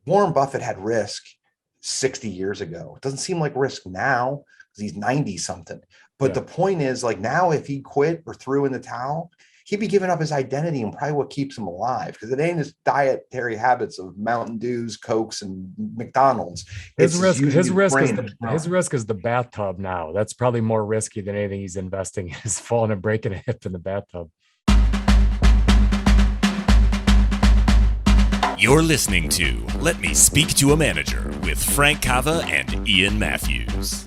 Warren Buffett had risk 60 years ago. It doesn't seem like risk now because he's 90 something. But Yeah. the point is, like, now if he quit or threw in the towel, he'd be giving up his identity and probably what keeps him alive, because it ain't his dietary habits of Mountain Dews, Cokes, and McDonald's. His It's his risk, using his his risk is brain the to his run. risk is the bathtub now. That's probably more risky than anything he's investing in, is falling and breaking a hip in the bathtub. You're listening to Let Me Speak to a Manager with Frank Cava and Ian Mathews.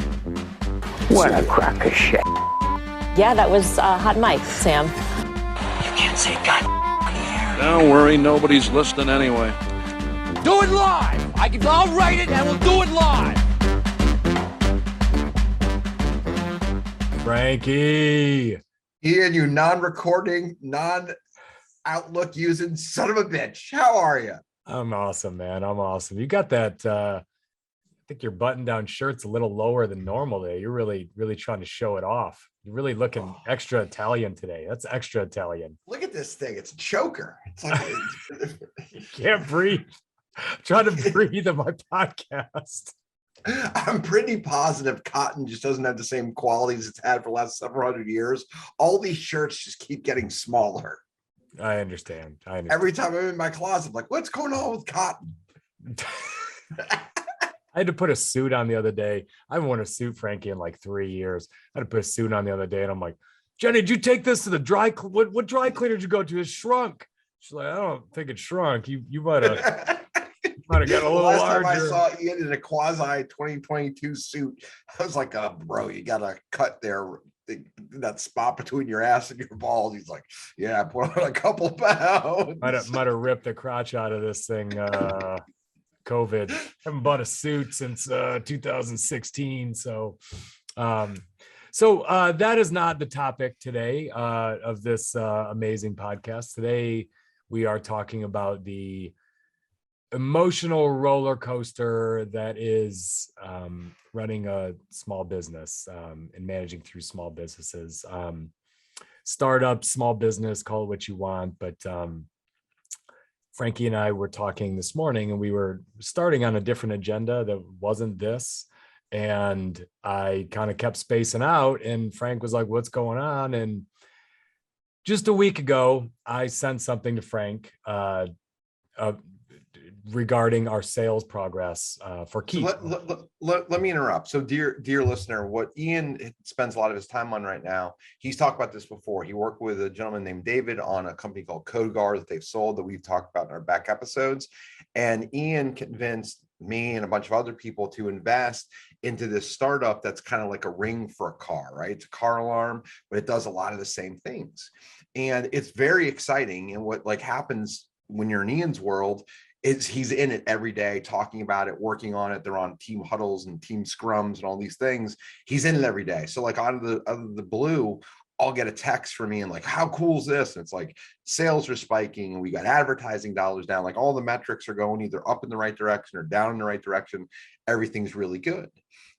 What a crock of shit. Yeah, that was hot mic, Sam. You can't say God on the air. Don't worry, nobody's listening anyway. Do it live! I'll write it and we'll do it live! Frankie. Ian, you non-recording, non-Outlook using son of a bitch. How are you? I'm awesome, man. I'm awesome. You got that, I think your button-down shirt's a little lower than normal today. You're really, really trying to show it off. You're really looking extra Italian today. That's extra Italian. Look at this thing. It's a choker. It's like You can't breathe. Try to breathe on my podcast. I'm pretty positive cotton just doesn't have the same qualities it's had for the last several hundred years. All these shirts just keep getting smaller. I understand. Every time I'm in my closet, I'm like, what's going on with cotton? I had to put a suit on the other day. I haven't worn a suit, Frankie, in like 3 years. I had to put a suit on the other day, and I'm like, Jenny, did you take this to the what dry cleaner did you go to? It shrunk. She's like, I don't think it shrunk. You might have got a little last larger. time I saw Ian in a quasi 2022 suit, I was like, oh, bro, you got to cut there. That spot between your ass and your balls. He's like, yeah, put on a couple pounds. Might have ripped the crotch out of this thing. COVID. Haven't bought a suit since 2016. So that is not the topic today of this amazing podcast. Today we are talking about the emotional roller coaster that is running a small business and managing through small businesses, startup, small business, call it what you want. But Frankie and I were talking this morning, and we were starting on a different agenda that wasn't this. And I kind of kept spacing out, and Frank was like, what's going on? And just a week ago, I sent something to Frank regarding our sales progress for Keep. So let me interrupt. So dear listener, what Ian spends a lot of his time on right now, he's talked about this before. He worked with a gentleman named David on a company called CodeGuard that they've sold, that we've talked about in our back episodes. And Ian convinced me and a bunch of other people to invest into this startup that's kind of like a Ring for a car, right? It's a car alarm, but it does a lot of the same things. And it's very exciting. And what like happens when you're in Ian's world is he's in it every day, talking about it, working on it. They're on team huddles and team scrums and all these things. He's in it every day. So like out of the blue, I'll get a text from me and like, how cool is this? And it's like sales are spiking and we got advertising dollars down. Like all the metrics are going either up in the right direction or down in the right direction. Everything's really good.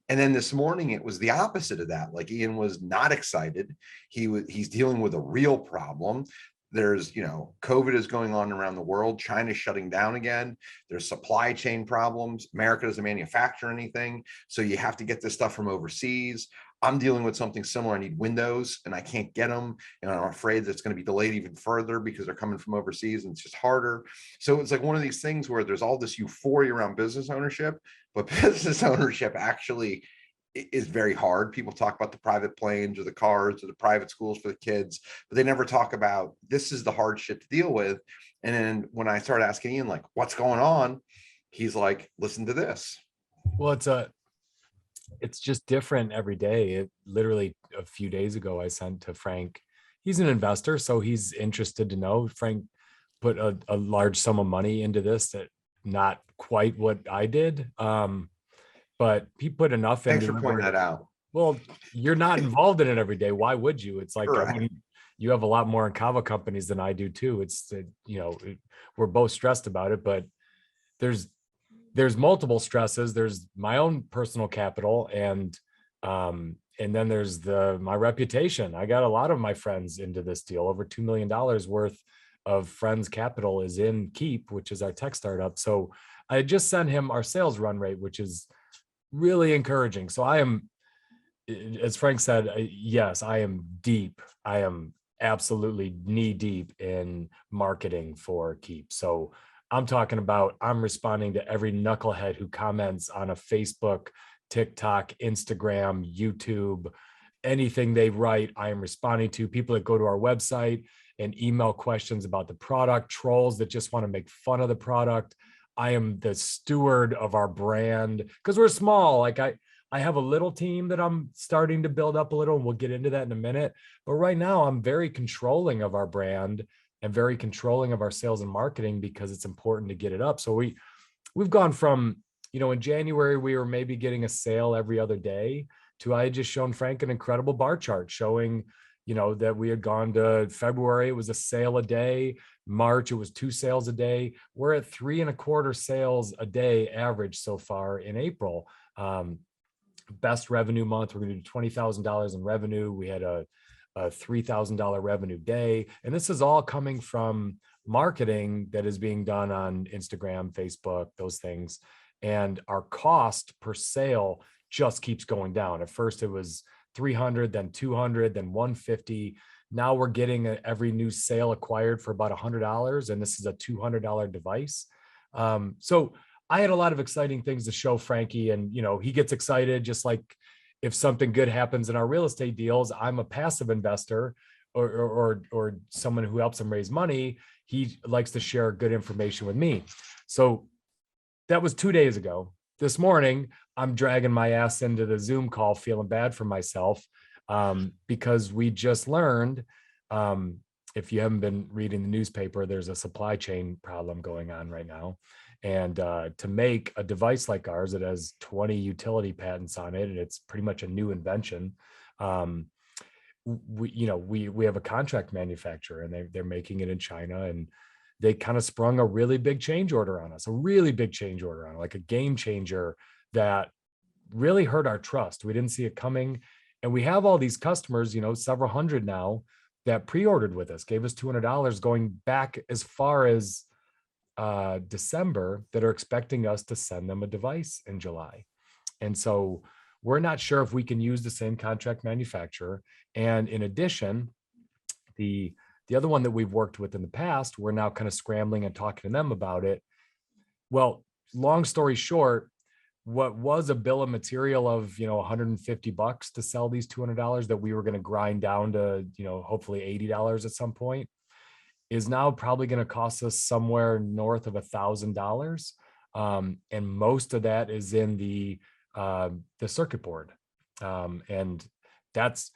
And then this morning, it was the opposite of that. Like Ian was not excited. He's dealing with a real problem. There's, COVID is going on around the world. China's shutting down again. There's supply chain problems. America doesn't manufacture anything. So you have to get this stuff from overseas. I'm dealing with something similar. I need windows and I can't get them. And I'm afraid that it's going to be delayed even further because they're coming from overseas and it's just harder. So it's like one of these things where there's all this euphoria around business ownership, but business ownership actually is very hard. People talk about the private planes or the cars or the private schools for the kids, but they never talk about this is the hard shit to deal with. And then when I started asking Ian, like, what's going on? He's like, listen to this. Well, it's just different every day. It literally a few days ago, I sent to Frank. He's an investor, so he's interested to know. Frank put a large sum of money into this, that not quite what I did. But he put enough in. Thanks for pointing that out. Well, you're not involved in it every day. Why would you? It's like, Correct. You have a lot more in Cava companies than I do too. We're both stressed about it, but there's multiple stresses. There's my own personal capital, and then there's my reputation. I got a lot of my friends into this deal. Over $2 million worth of friends' capital is in Keep, which is our tech startup. So I just sent him our sales run rate, which is really encouraging. So I am, as Frank said, yes, I am deep. I am absolutely knee deep in marketing for Keep. So I'm talking about, I'm responding to every knucklehead who comments on a Facebook, TikTok, Instagram, YouTube, anything they write, I am responding to. People that go to our website and email questions about the product, trolls that just want to make fun of the product. I am the steward of our brand because we're small. Like I have a little team that I'm starting to build up a little, and we'll get into that in a minute. But right now I'm very controlling of our brand and very controlling of our sales and marketing because it's important to get it up. So we've gone from, in January, we were maybe getting a sale every other day to, I had just shown Frank an incredible bar chart showing, that we had gone to February, it was a sale a day. March, it was 2 sales a day. We're at 3.25 sales a day average so far in April. Best revenue month. We're going to do $20,000 in revenue. We had a $3,000 revenue day. And this is all coming from marketing that is being done on Instagram, Facebook, those things. And our cost per sale just keeps going down. At first it was 300, then 200, then 150. Now we're getting every new sale acquired for about $100. And this is a $200 device. So I had a lot of exciting things to show Frankie, and, he gets excited just like if something good happens in our real estate deals. I'm a passive investor or someone who helps him raise money. He likes to share good information with me. So that was 2 days ago. This morning, I'm dragging my ass into the Zoom call, feeling bad for myself because we just learned, if you haven't been reading the newspaper, there's a supply chain problem going on right now. And to make a device like ours that has 20 utility patents on it, and it's pretty much a new invention, we have a contract manufacturer, and they're making it in China, and they kind of sprung a really big change order on us, like a game changer that really hurt our trust. We didn't see it coming. And we have all these customers, several hundred now that pre-ordered with us, gave us $200 going back as far as December, that are expecting us to send them a device in July. And so we're not sure if we can use the same contract manufacturer. And in addition, the other one that we've worked with in the past, we're now kind of scrambling and talking to them about it. Well, long story short, what was a bill of material of, $150 to sell these $200 that we were going to grind down to, hopefully $80 at some point, is now probably going to cost us somewhere north of $1,000. And most of that is in the circuit board. And that's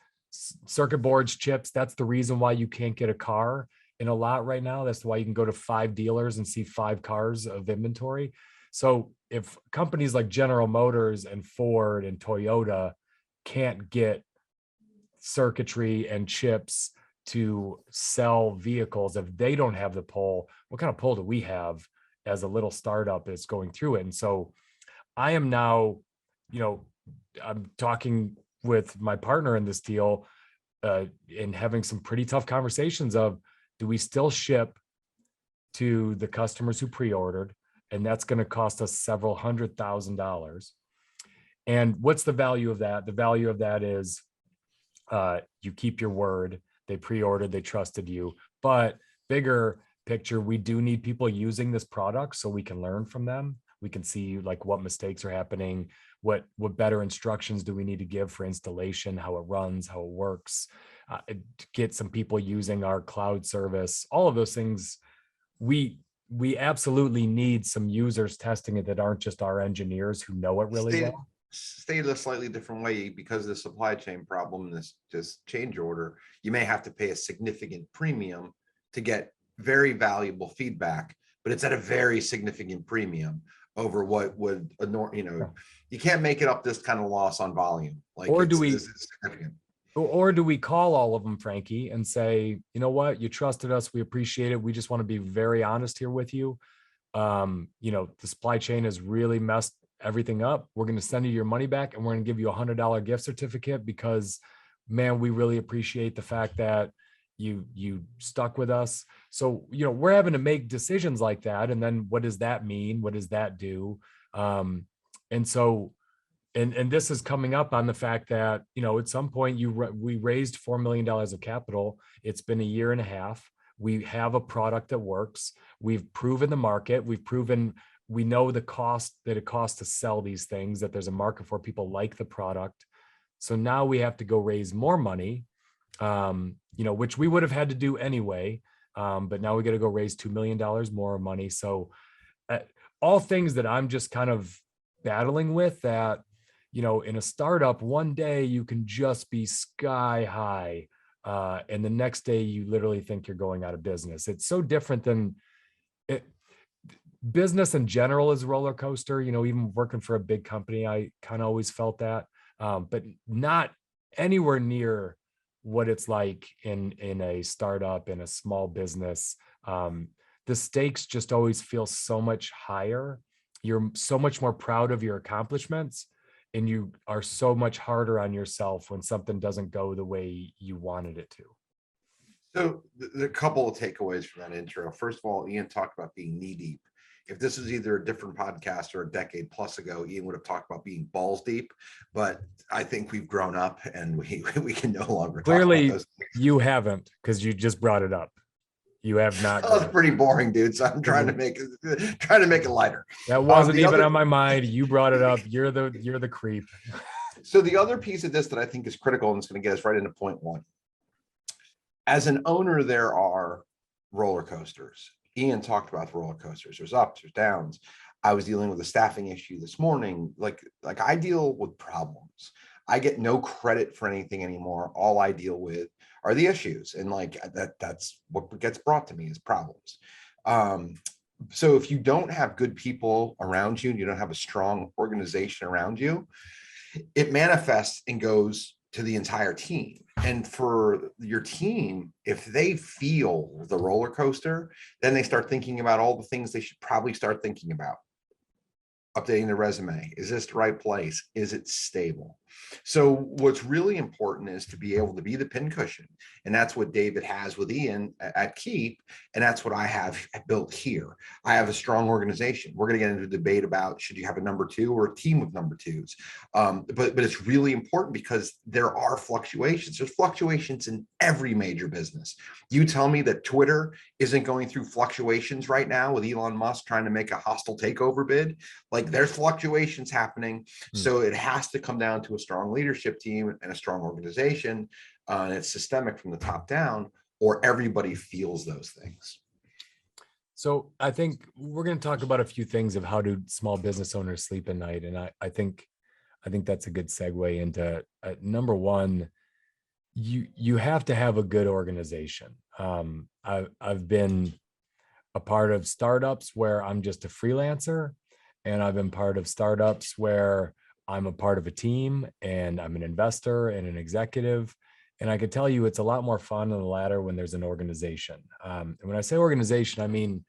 circuit boards, chips. That's the reason why you can't get a car in a lot right now. That's why you can go to 5 dealers and see 5 cars of inventory. So if companies like General Motors and Ford and Toyota can't get circuitry and chips to sell vehicles, if they don't have the pull, what kind of pull do we have as a little startup that's going through it? And so I am now, I'm talking with my partner in this deal and having some pretty tough conversations of, do we still ship to the customers who pre-ordered? And that's going to cost us several $100,000. And what's the value of that? The value of that is you keep your word. They pre-ordered, they trusted you. But bigger picture, we do need people using this product so we can learn from them. We can see like what mistakes are happening, what better instructions do we need to give for installation, how it runs, how it works, get some people using our cloud service, all of those things. We absolutely need some users testing it that aren't just our engineers who know it really well. Stated a slightly different way, because of the supply chain problem, this change order, you may have to pay a significant premium to get very valuable feedback, but it's at a very significant premium over what would, you can't make it up this kind of loss on volume. Like, or do we call all of them, Frankie, and say, you know what, you trusted us, we appreciate it, we just want to be very honest here with you. The supply chain has really messed everything up. We're going to send you your money back, and we're going to give you $100 gift certificate because, man, we really appreciate the fact that you stuck with us. So, we're having to make decisions like that. And then what does that mean? What does that do? And so, and this is coming up on the fact that, at some point we raised $4 million of capital. It's been a year and a half. We have a product that works. We've proven the market. We know the cost that it costs to sell these things, that there's a market for, people like the product. So now we have to go raise more money, which we would have had to do anyway. But now we got to go raise $2 million more money. So all things that I'm just kind of battling with, that, in a startup, one day you can just be sky high. And the next day you literally think you're going out of business. It's so different than business in general is a roller coaster. Even working for a big company, I kind of always felt that, but not anywhere near what it's like in a startup, in a small business. The stakes just always feel so much higher. You're so much more proud of your accomplishments, and you are so much harder on yourself when something doesn't go the way you wanted it to. So the couple of takeaways from that intro. First of all, Ian talked about being knee deep. If this was either a different podcast or a decade plus ago, Ian would have talked about being balls deep. But I think we've grown up and we can no longer Clearly talk about those things. You haven't, because you just brought it up. You have not. That was pretty boring, dude. So I'm trying to make it lighter. That wasn't even on my mind. You brought it up. You're the creep. So the other piece of this that I think is critical, and it's going to get us right into point one. As an owner, there are roller coasters. Ian talked about the roller coasters. There's ups, there's downs. I was dealing with a staffing issue this morning. Like I deal with problems. I get no credit for anything anymore. All I deal with are the issues. And that's what gets brought to me is problems. So if you don't have good people around you and you don't have a strong organization around you, it manifests and goes to the entire team. And for your team, if they feel the roller coaster, then they start thinking about all the things they should probably start thinking about. Updating their resume. Is this the right place? Is it stable? So what's really important is to be able to be the pincushion. And that's what David has with Ian at Keep. And that's what I have built here. I have a strong organization. We're going to get into a debate about should you have a number two or a team of number twos. But it's really important because there are fluctuations. There's fluctuations in every major business. You tell me that Twitter isn't going through fluctuations right now with Elon Musk trying to make a hostile takeover bid. Like there's fluctuations happening. So it has to come down to a strong leadership team and a strong organization. And it's systemic from the top down, or everybody feels those things. So I think we're going to talk about a few things of how do small business owners sleep at night. And I think that's a good segue into number one, you have to have a good organization. I've been a part of startups where I'm just a freelancer, and I've been part of startups where I'm a part of a team and I'm an investor and an executive. And I can tell you it's a lot more fun on the latter when there's an organization. And when I say organization, I mean,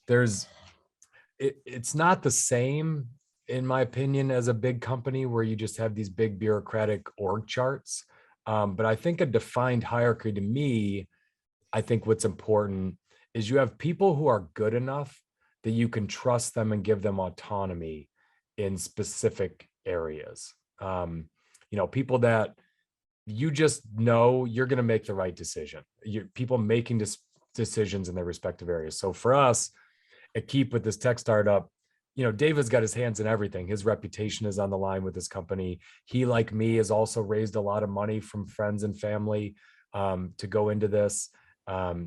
it's not the same, in my opinion, as a big company where you just have these big bureaucratic org charts. But I think a defined hierarchy, to me, I think what's important is you have people who are good enough that you can trust them and give them autonomy in specific areas. People that you just know you're going to make the right decision. People making decisions in their respective areas. So for us at Keep with this tech startup, David's got his hands in everything. His reputation is on the line with this company. He, like me, has also raised a lot of money from friends and family to go into this.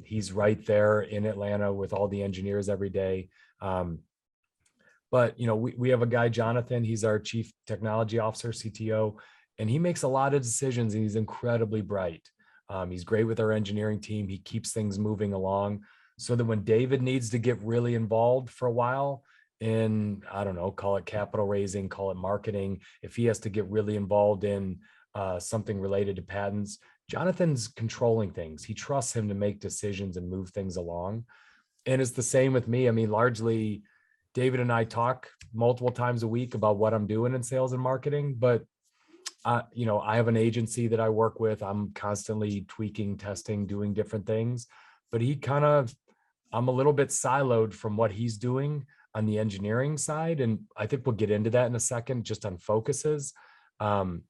He's right there in Atlanta with all the engineers every day. But we have a guy, Jonathan, he's our chief technology officer, CTO, and he makes a lot of decisions and he's incredibly bright. He's great with our engineering team. He keeps things moving along so that when David needs to get really involved for a while in, I don't know, call it capital raising, call it marketing, if he has to get really involved in something related to patents, Jonathan's controlling things. He trusts him to make decisions and move things along. And it's the same with me. I mean, largely, David and I talk multiple times a week about what I'm doing in sales and marketing, but I have an agency that I work with. I'm constantly tweaking, testing, doing different things, but I'm a little bit siloed from what he's doing on the engineering side. And I think we'll get into that in a second, just on focuses. But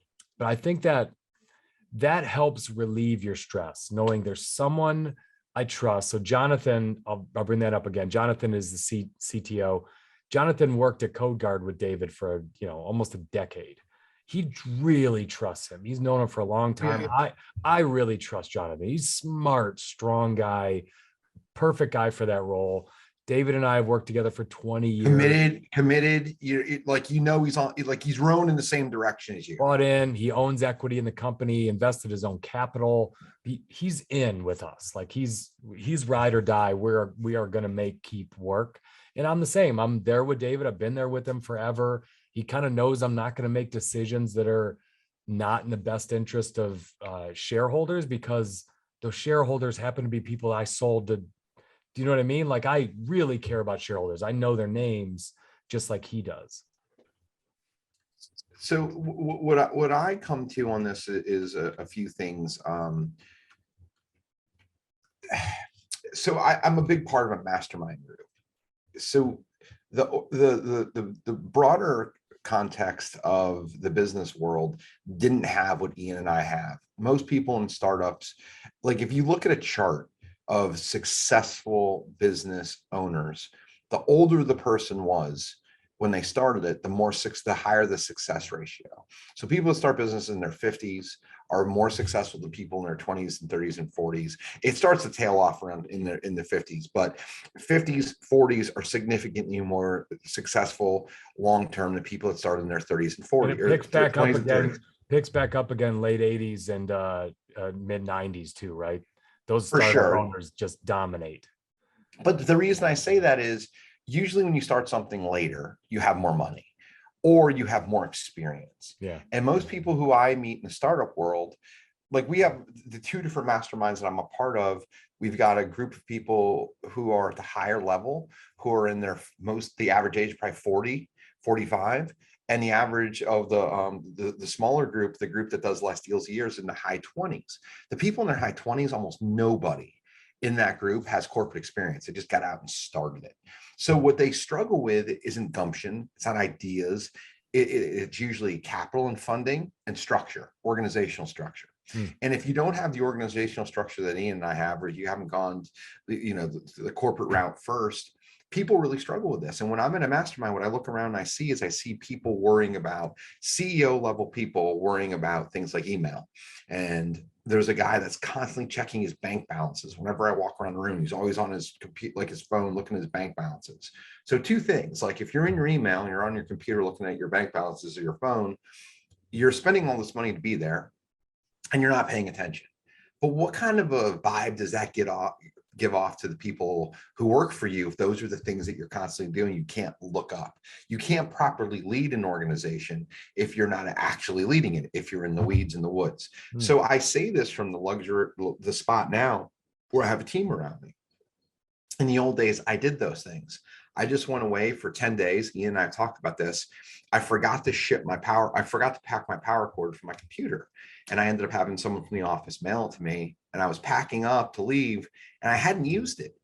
I think that helps relieve your stress, knowing there's someone I trust. So Jonathan, I'll bring that up again. Jonathan is the CTO. Jonathan worked at CodeGuard with David for, almost a decade. He really trusts him. He's known him for a long time. I really trust Jonathan. He's smart, strong guy, perfect guy for that role. David and I have worked together for 20 years. Committed. He's rowing in the same direction as you. Bought in. He owns equity in the company, invested his own capital. He's in with us. Like he's ride or die. We are going to keep work. And I'm the same. I'm there with David. I've been there with him forever. He kind of knows I'm not going to make decisions that are not in the best interest of shareholders, because those shareholders happen to be people I sold to. Do you know what I mean? Like, I really care about shareholders. I know their names just like he does. So what I come to on this is a few things. So I'm a big part of a mastermind group. So the broader context of the business world didn't have what Ian and I have. Most people in startups, like if you look at a chart of successful business owners, the older the person was when they started it, the higher the success ratio. So people that start businesses in their 50s are more successful than people in their 20s and 30s and 40s. It starts to tail off around in the 50s, but 50s, 40s are significantly more successful long-term than people that started in their 30s and 40s. And it picks back up again late 80s and mid 90s too, right? Those startup owners just dominate. But the reason I say that is usually when you start something later, you have more money or you have more experience. Yeah. And most people who I meet in the startup world, like we have the two different masterminds that I'm a part of. We've got a group of people who are at the higher level, who are in the average age probably 40, 45. And the average of the smaller group, the group that does less deals a year, is in the high 20s. The people in their high 20s, almost nobody in that group has corporate experience. They just got out and started it. So what they struggle with isn't gumption. It's not ideas. It's usually capital and funding and structure, organizational structure. And if you don't have the organizational structure that Ian and I have, or you haven't gone, the corporate route first, people really struggle with this. And when I'm in a mastermind, what I look around and I see people worrying about CEO level people worrying about things like email. And there's a guy that's constantly checking his bank balances. Whenever I walk around the room, he's always on his computer, like his phone, looking at his bank balances. So two things, like if you're in your email and you're on your computer looking at your bank balances or your phone, you're spending all this money to be there and you're not paying attention. But what kind of a vibe does that give off to the people who work for you if those are the things that you're constantly doing? You can't look up. You can't properly lead an organization if you're not actually leading it, if you're in the weeds in the woods. So I say this from the spot now where I have a team around me. In the old days, I did those things. I just went away for 10 days. Ian and I have talked about this. I forgot to pack my power cord for my computer. And I ended up having someone from the office mail it to me. And I was packing up to leave and I hadn't used it.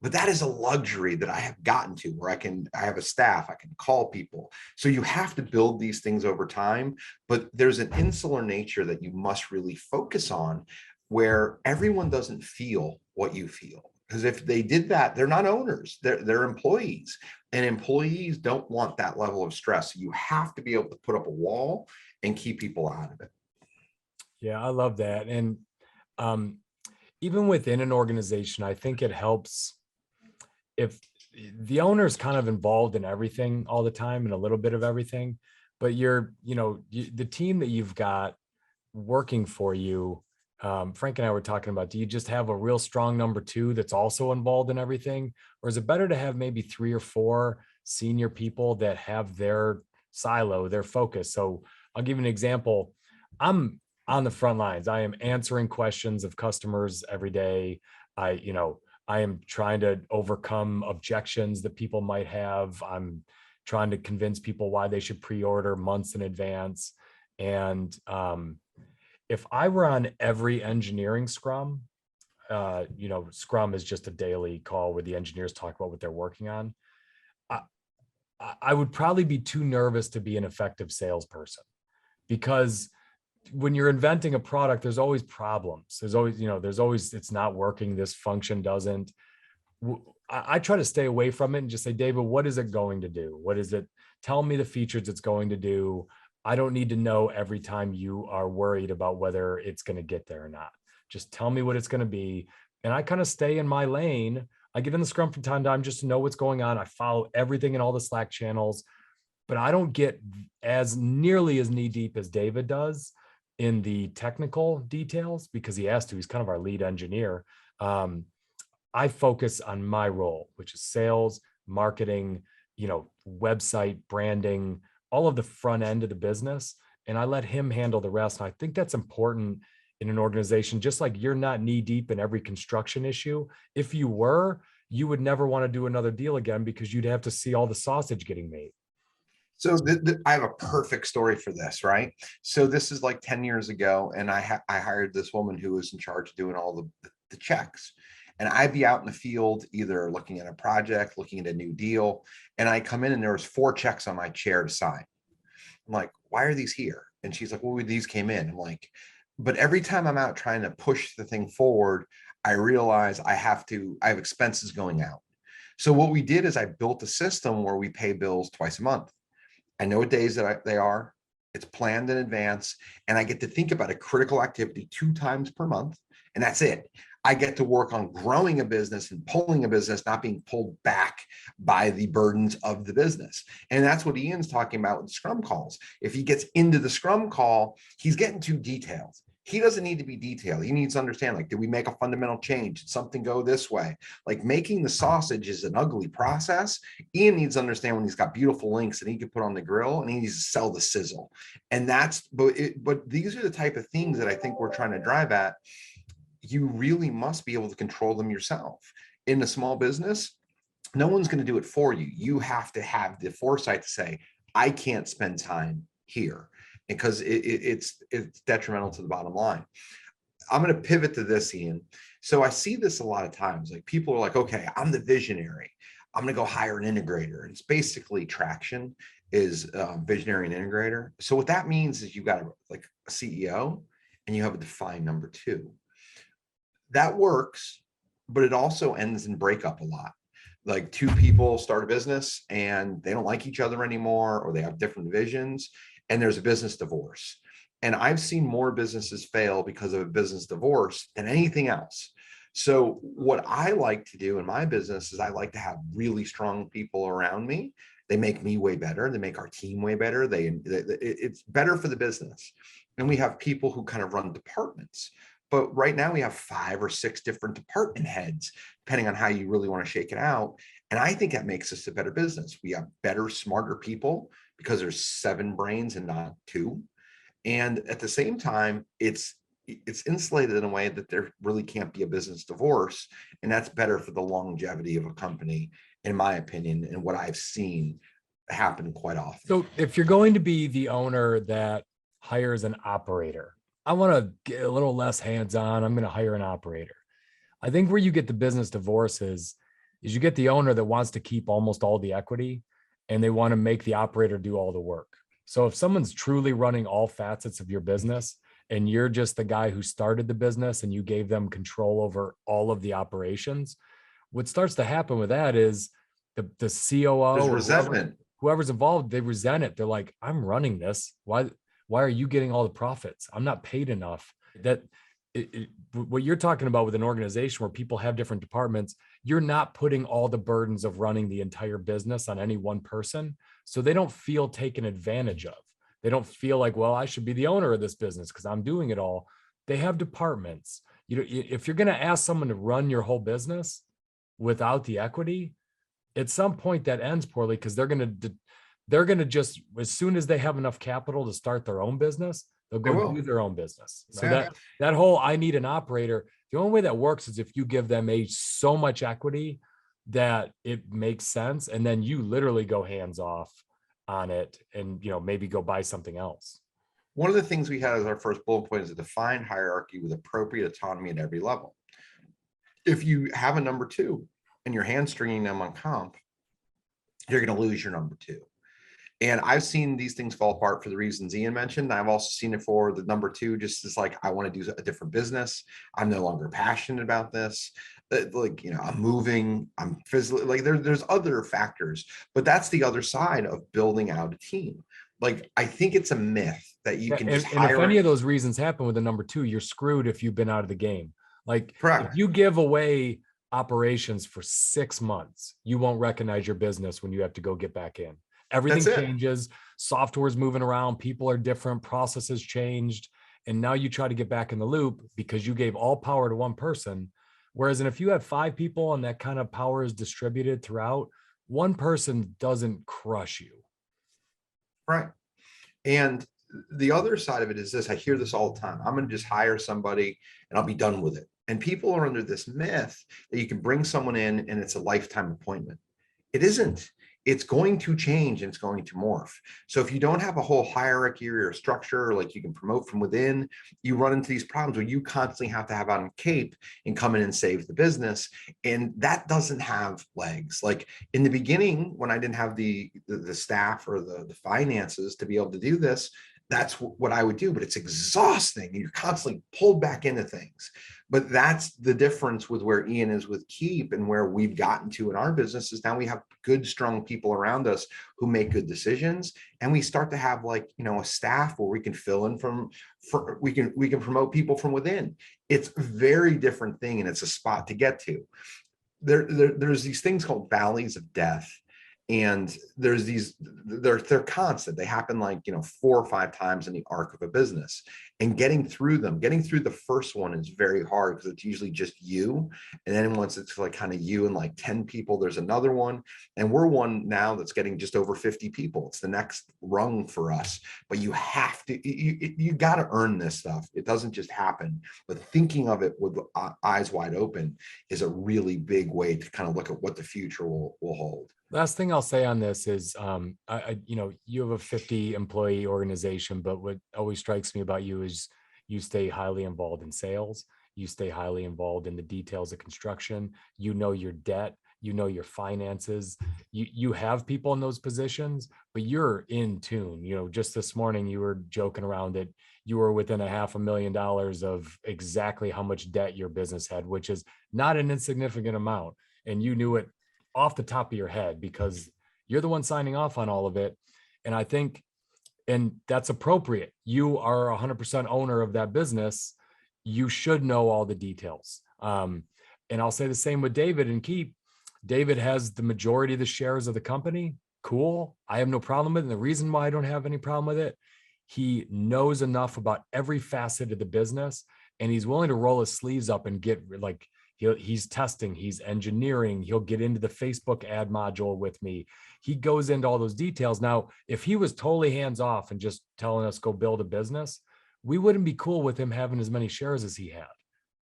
But that is a luxury that I have gotten to where I have a staff, I can call people. So you have to build these things over time, but there's an insular nature that you must really focus on where everyone doesn't feel what you feel. Because if they did that, they're not owners, they're employees, and employees don't want that level of stress. You have to be able to put up a wall and keep people out of it. Yeah, I love that. And even within an organization, I think it helps if the owner is kind of involved in everything all the time and a little bit of everything, but the team that you've got working for you, Frank and I were talking about, do you just have a real strong number two that's also involved in everything? Or is it better to have maybe 3 or 4 senior people that have their silo, their focus? So I'll give you an example. I'm on the front lines. I am answering questions of customers every day. I am trying to overcome objections that people might have. I'm trying to convince people why they should pre-order months in advance. And if I were on every engineering scrum, scrum is just a daily call where the engineers talk about what they're working on. I would probably be too nervous to be an effective salesperson, because when you're inventing a product, there's always problems. There's always, it's not working. This function doesn't. I try to stay away from it and just say, David, what is it going to do? What is it? Tell me the features it's going to do. I don't need to know every time you are worried about whether it's going to get there or not. Just tell me what it's going to be. And I kind of stay in my lane. I get in the scrum from time to time just to know what's going on. I follow everything in all the Slack channels, but I don't get as nearly as knee deep as David does in the technical details, because he has to. He's kind of our lead engineer. I focus on my role, which is sales, marketing, website, branding, all of the front end of the business. And I let him handle the rest. And I think that's important in an organization. Just like you're not knee deep in every construction issue. If you were, you would never want to do another deal again, because you'd have to see all the sausage getting made. So I have a perfect story for this, right? So this is like 10 years ago, and I hired this woman who was in charge of doing all the checks. And I'd be out in the field, either looking at a project, looking at a new deal, and I come in and there was 4 checks on my chair to sign. I'm like, why are these here? And she's like, well, these came in. I'm like, but every time I'm out trying to push the thing forward, I realize I have expenses going out. So what we did is I built a system where we pay bills twice a month. I know what days they are. It's planned in advance, and I get to think about a critical activity 2 times per month, and that's it. I get to work on growing a business and pulling a business, not being pulled back by the burdens of the business. And that's what Ian's talking about with Scrum calls. If he gets into the Scrum call, he's getting too detailed. He doesn't need to be detailed. He needs to understand, like, did we make a fundamental change? Did something go this way? Like, making the sausage is an ugly process. Ian needs to understand when he's got beautiful links and he can put on the grill, and he needs to sell the sizzle. And but these are the type of things that I think we're trying to drive at. You really must be able to control them yourself. In a small business, no one's going to do it for you. You have to have the foresight to say, I can't spend time here, because it's detrimental to the bottom line. I'm going to pivot to this, Ian. So I see this a lot of times. Like, people are like, okay, I'm the visionary. I'm going to go hire an integrator. It's basically Traction is visionary and integrator. So what that means is you've got like a CEO and you have a defined number 2. That works, but it also ends in breakup a lot. Like, 2 people start a business and they don't like each other anymore, or they have different visions, and there's a business divorce. And I've seen more businesses fail because of a business divorce than anything else. So what I like to do in my business is I like to have really strong people around me. They make me way better. They make our team way better. It's better for the business. And we have people who kind of run departments. But right now we have 5 or 6 different department heads, depending on how you really want to shake it out. And I think that makes us a better business. We have better, smarter people because there's 7 brains and not 2. And at the same time, it's insulated in a way that there really can't be a business divorce. And that's better for the longevity of a company, in my opinion, and what I've seen happen quite often. So if you're going to be the owner that hires an operator, I want to get a little less hands-on. I'm going to hire an operator. I think where you get the business divorce is you get the owner that wants to keep almost all the equity, and they want to make the operator do all the work. So if someone's truly running all facets of your business, and you're just the guy who started the business and you gave them control over all of the operations, what starts to happen with that is the COO, there's resentment. Whoever's involved, they resent it. They're like, I'm running this. Why are you getting all the profits? I'm not paid enough. What you're talking about with an organization where people have different departments, you're not putting all the burdens of running the entire business on any one person. So they don't feel taken advantage of. They don't feel like, well, I should be the owner of this business because I'm doing it all. They have departments. If you're going to ask someone to run your whole business without the equity, at some point that ends poorly, because they're going to just, as soon as they have enough capital to start their own business, they'll go do their own business. So that whole, I need an operator, the only way that works is if you give them so much equity that it makes sense. And then you literally go hands off on it and, maybe go buy something else. One of the things we had as our first bullet point is a defined hierarchy with appropriate autonomy at every level. If you have a number two and you're hamstringing them on comp, you're going to lose your number two. And I've seen these things fall apart for the reasons Ian mentioned. I've also seen it for the number two, just as like, I want to do a different business. I'm no longer passionate about this. Like, I'm moving, I'm physically, like there's other factors, but that's the other side of building out a team. Like, I think it's a myth that you can just and if hire. any of those reasons happen with the number two, you're screwed if you've been out of the game. Like, Correct. if you give away operations for 6 months, you won't recognize your business when you have to go get back in. Everything changes, software's moving around, people are different, processes changed, and now you try to get back in the loop because you gave all power to one person. Whereas if you have 5 people and that kind of power is distributed throughout, one person doesn't crush you. Right. And the other side of it is this, I hear this all the time. I'm going to just hire somebody and I'll be done with it. And people are under this myth that you can bring someone in and it's a lifetime appointment. It isn't. It's going to change and it's going to morph. So if you don't have a whole hierarchy or a structure, like you can promote from within, you run into these problems where you constantly have to have on cape and come in and save the business. And that doesn't have legs. Like in the beginning, when I didn't have the staff or the finances to be able to do this, that's what I would do, but it's exhausting. You're constantly pulled back into things. But that's the difference with where Ian is with Keep and where we've gotten to in our business is now we have good, strong people around us who make good decisions. And we start to have like, a staff where we can fill in we can promote people from within. It's a very different thing. And it's a spot to get to. There's these things called valleys of death. And there's these, they're constant. They happen like, 4 or 5 times in the arc of a business, and getting through the first one is very hard because it's usually just you. And then once it's like kind of you and like 10 people, there's another one. And we're one now that's getting just over 50 people. It's the next rung for us, but you have to, you got to earn this stuff. It doesn't just happen, but thinking of it with eyes wide open is a really big way to kind of look at what the future will hold. Last thing I'll say on this is, you have a 50 employee organization, but what always strikes me about you is you stay highly involved in sales. You stay highly involved in the details of construction. You know your debt, you know your finances. You have people in those positions, but you're in tune. Just this morning you were joking around that you were within $500,000 of exactly how much debt your business had, which is not an insignificant amount. And you knew it off the top of your head because you're the one signing off on all of it. And I think, and that's appropriate. You are 100% owner of that business. You should know all the details. And I'll say the same with David and Keep. David has the majority of the shares of the company. Cool. I have no problem with it. And the reason why I don't have any problem with it, he knows enough about every facet of the business, and he's willing to roll his sleeves up and get like, he's testing, he's engineering, he'll get into the Facebook ad module with me. He goes into all those details. Now, if he was totally hands off and just telling us go build a business, we wouldn't be cool with him having as many shares as he had,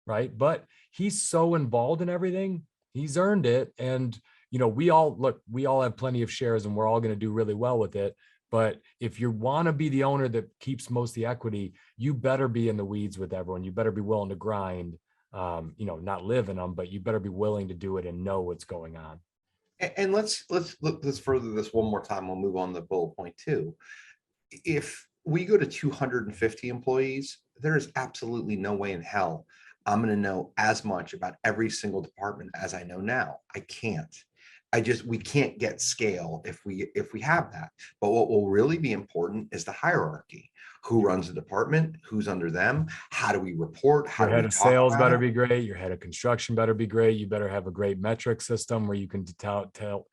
right? But he's so involved in everything, he's earned it. And, we all have plenty of shares and we're all going to do really well with it. But if you want to be the owner that keeps most of the equity, you better be in the weeds with everyone. You better be willing to grind. Not live in them, but you better be willing to do it and know what's going on. And let's further this one more time. We'll move on to bullet point 2. If we go to 250 employees, there is absolutely no way in hell I'm going to know as much about every single department as I know now. I can't. We can't get scale if we have that. But what will really be important is the hierarchy. Who runs the department? Who's under them? How do we report? Your head of sales better be great. Your head of construction better be great. You better have a great metric system where you can tell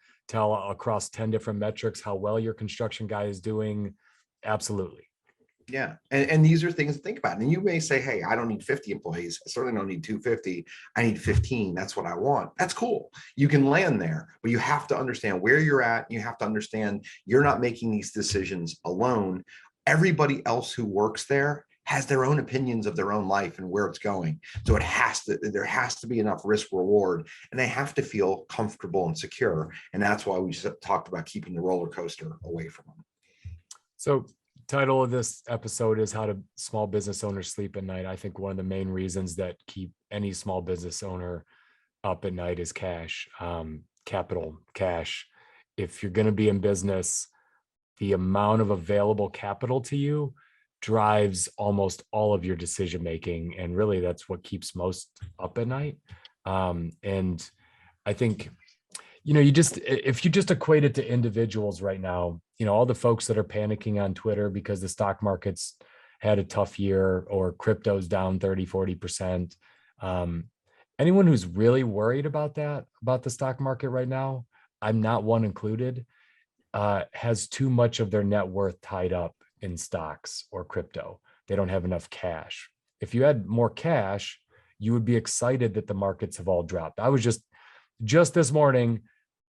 across 10 different metrics how well your construction guy is doing. Absolutely. Yeah. And these are things to think about. And you may say, hey, I don't need 50 employees. I certainly don't need 250. I need 15. That's what I want. That's cool. You can land there, but you have to understand where you're at. You have to understand you're not making these decisions alone. Everybody else who works there has their own opinions of their own life and where it's going. So there has to be enough risk reward, and they have to feel comfortable and secure. And that's why we talked about keeping the roller coaster away from them. So title of this episode is How to Small Business Owners Sleep at Night. I think one of the main reasons that keep any small business owner up at night is cash, capital, cash. If you're going to be in business, the amount of available capital to you drives almost all of your decision making. And really that's what keeps most up at night. And I think, if you just equate it to individuals right now, all the folks that are panicking on Twitter because the stock market's had a tough year or crypto's down 30-40%. Anyone who's really worried about the stock market right now, I'm not one included, has too much of their net worth tied up in stocks or crypto. They don't have enough cash. If you had more cash, you would be excited that the markets have all dropped. I was just this morning.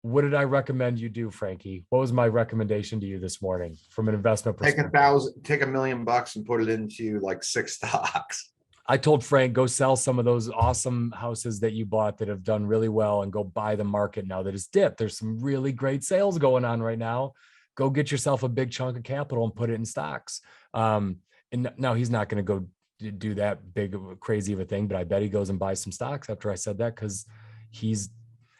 What did I recommend you do, Frankie? What was my recommendation to you this morning from an investment perspective? Take $1 million and put it into like 6 stocks. I told Frank, go sell some of those awesome houses that you bought that have done really well and go buy the market now that it's dipped. There's some really great sales going on right now. Go get yourself a big chunk of capital and put it in stocks. And now he's not going to go do that big of a crazy of a thing, but I bet he goes and buys some stocks after I said that, because he's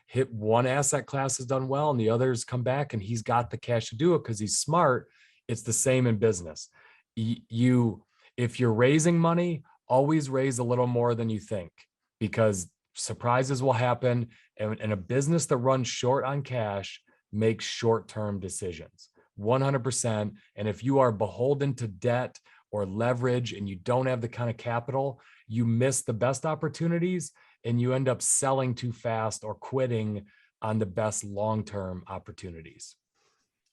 hit one asset class has done well and the others come back and he's got the cash to do it because he's smart. It's the same in business. If you're raising money, always raise a little more than you think, because surprises will happen. And a business that runs short on cash makes short-term decisions 100%. And if you are beholden to debt or leverage and you don't have the kind of capital, you miss the best opportunities and you end up selling too fast or quitting on the best long-term opportunities.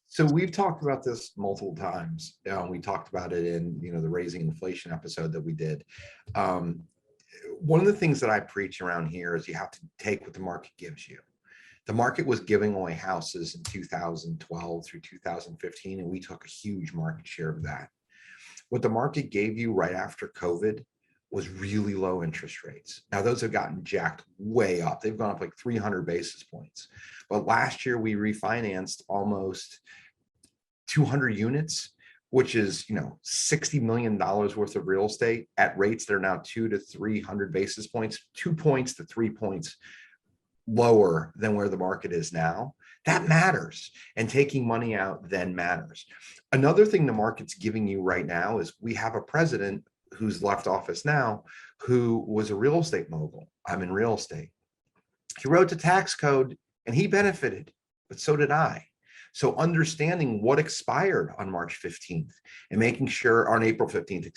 So we've talked about this multiple times. We talked about it in, the raising inflation episode that we did. One of the things that I preach around here is you have to take what the market gives you. The market was giving away houses in 2012 through 2015, and we took a huge market share of that. What the market gave you right after COVID was really low interest rates. Now those have gotten jacked way up. They've gone up like 300 basis points. But last year we refinanced almost 200 units, which is, $60 million worth of real estate at rates that are now 200 to 300 basis points, 2 points to 3 points lower than where the market is now. That matters. And taking money out then matters. Another thing the market's giving you right now is we have a president who's left office now, who was a real estate mogul. I'm in real estate. He wrote the tax code and he benefited, but so did I. So understanding what expired on March 15th and making sure on April 15th,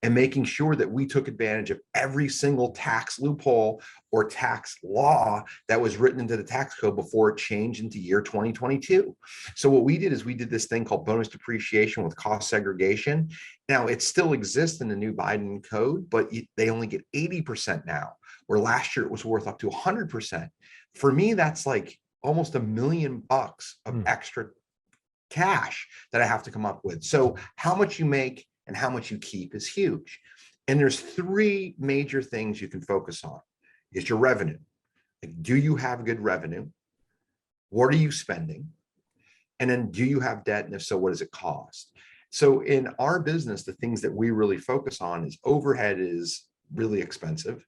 and making sure that we took advantage of every single tax loophole or tax law that was written into the tax code before it changed into year 2022. So what we did is we did this thing called bonus depreciation with cost segregation. Now it still exists in the new Biden code, but they only get 80% now, where last year it was worth up to 100%. For me, that's like almost $1 million of extra cash that I have to come up with. So how much you make and how much you keep is huge. And there's 3 major things you can focus on. Is your revenue. Like, do you have good revenue? What are you spending? And then do you have debt? And if so, what does it cost? So in our business, the things that we really focus on is overhead is really expensive.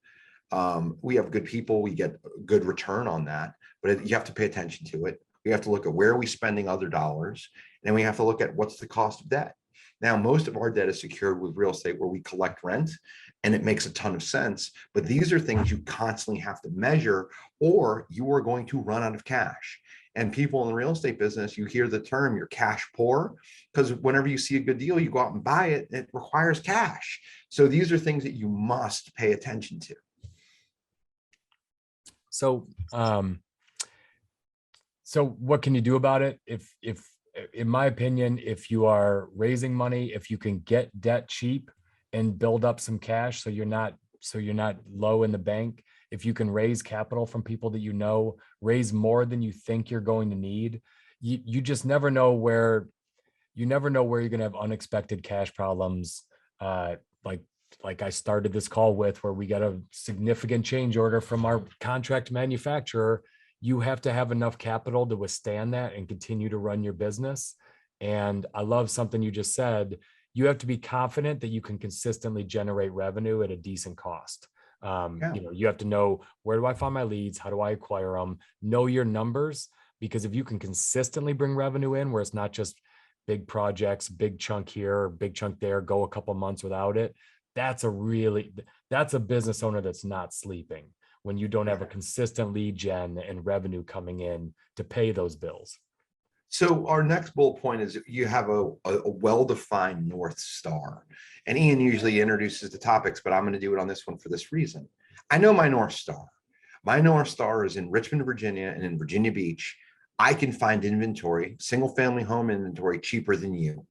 We have good people, we get a good return on that, but you have to pay attention to it. We have to look at where are we spending other dollars, and then we have to look at what's the cost of debt. Now, most of our debt is secured with real estate where we collect rent, and it makes a ton of sense, but these are things you constantly have to measure, or you are going to run out of cash. And people in the real estate business, you hear the term, you're cash poor, because whenever you see a good deal, you go out and buy it, it requires cash. So these are things that you must pay attention to. So, so what can you do about it? If in my opinion, if you are raising money, if you can get debt cheap and build up some cash, so you're not low in the bank, if you can raise capital from people that raise more than you think you're going to need, you just never know where you're going to have unexpected cash problems. Like I started this call with, where we got a significant change order from our contract manufacturer. You have to have enough capital to withstand that and continue to run your business. And I love something you just said. You have to be confident that you can consistently generate revenue at a decent cost. Yeah. You have to know, where do I find my leads? How do I acquire them? Know your numbers, because if you can consistently bring revenue in, where it's not just big projects, big chunk here, big chunk there, go a couple months without it, that's a business owner that's not sleeping, when you don't have a consistent lead gen and revenue coming in to pay those bills. So our next bullet point is you have a well-defined North Star. And Ian usually introduces the topics, but I'm going to do it on this one for this reason. I know my North Star. My North Star is in Richmond, Virginia, and in Virginia Beach. I can find inventory, single-family home inventory, cheaper than you.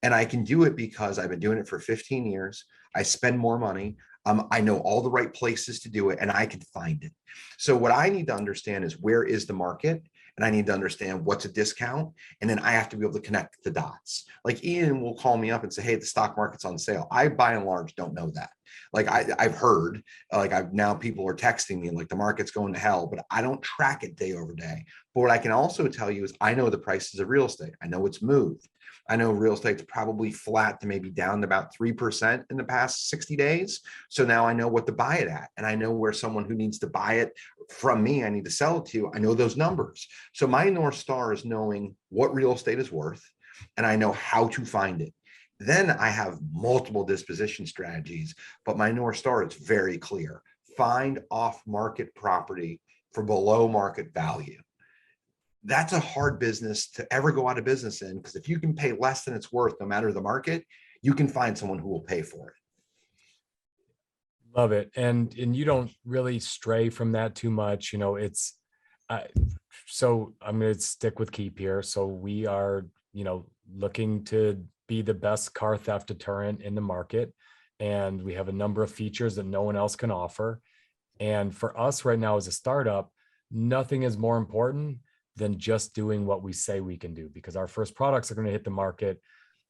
And I can do it because I've been doing it for 15 years. I spend more money. I know all the right places to do it, and I can find it. So what I need to understand is, where is the market? And I need to understand what's a discount. And then I have to be able to connect the dots. Like Ian will call me up and say, hey, the stock market's on sale. I, by and large, don't know that. Like I've heard, now people are texting me like the market's going to hell, but I don't track it day over day. But what I can also tell you is I know the prices of real estate. I know it's moved. I know real estate's probably flat to maybe down to about 3% in the past 60 days. So now I know what to buy it at. And I know where someone who needs to buy it from me, I need to sell it to. I know those numbers. So my North Star is knowing what real estate is worth, and I know how to find it. Then I have multiple disposition strategies, but my North Star is very clear. Find off-market property for below market value. That's a hard business to ever go out of business in, because if you can pay less than it's worth, no matter the market, you can find someone who will pay for it. Love it. And you don't really stray from that too much. So I'm going to stick with Keep here. So we are, looking to be the best car theft deterrent in the market. And we have a number of features that no one else can offer. And for us right now as a startup, nothing is more important than just doing what we say we can do, because our first products are going to hit the market.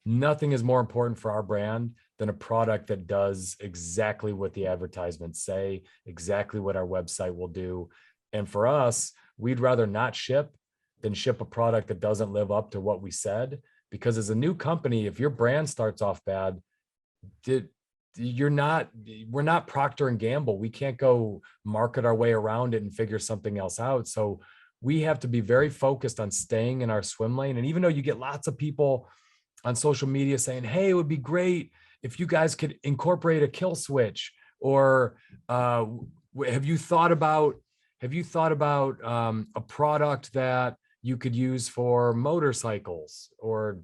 Nothing is more important for our brand than a product that does exactly what the advertisements say, exactly what our website will do. And for us, we'd rather not ship than ship a product that doesn't live up to what we said. Because as a new company, if your brand starts off bad, we're not Procter and Gamble. We can't go market our way around it and figure something else out. So we have to be very focused on staying in our swim lane. And even though you get lots of people on social media saying, hey, it would be great if you guys could incorporate a kill switch, or have you thought about a product that you could use for motorcycles, or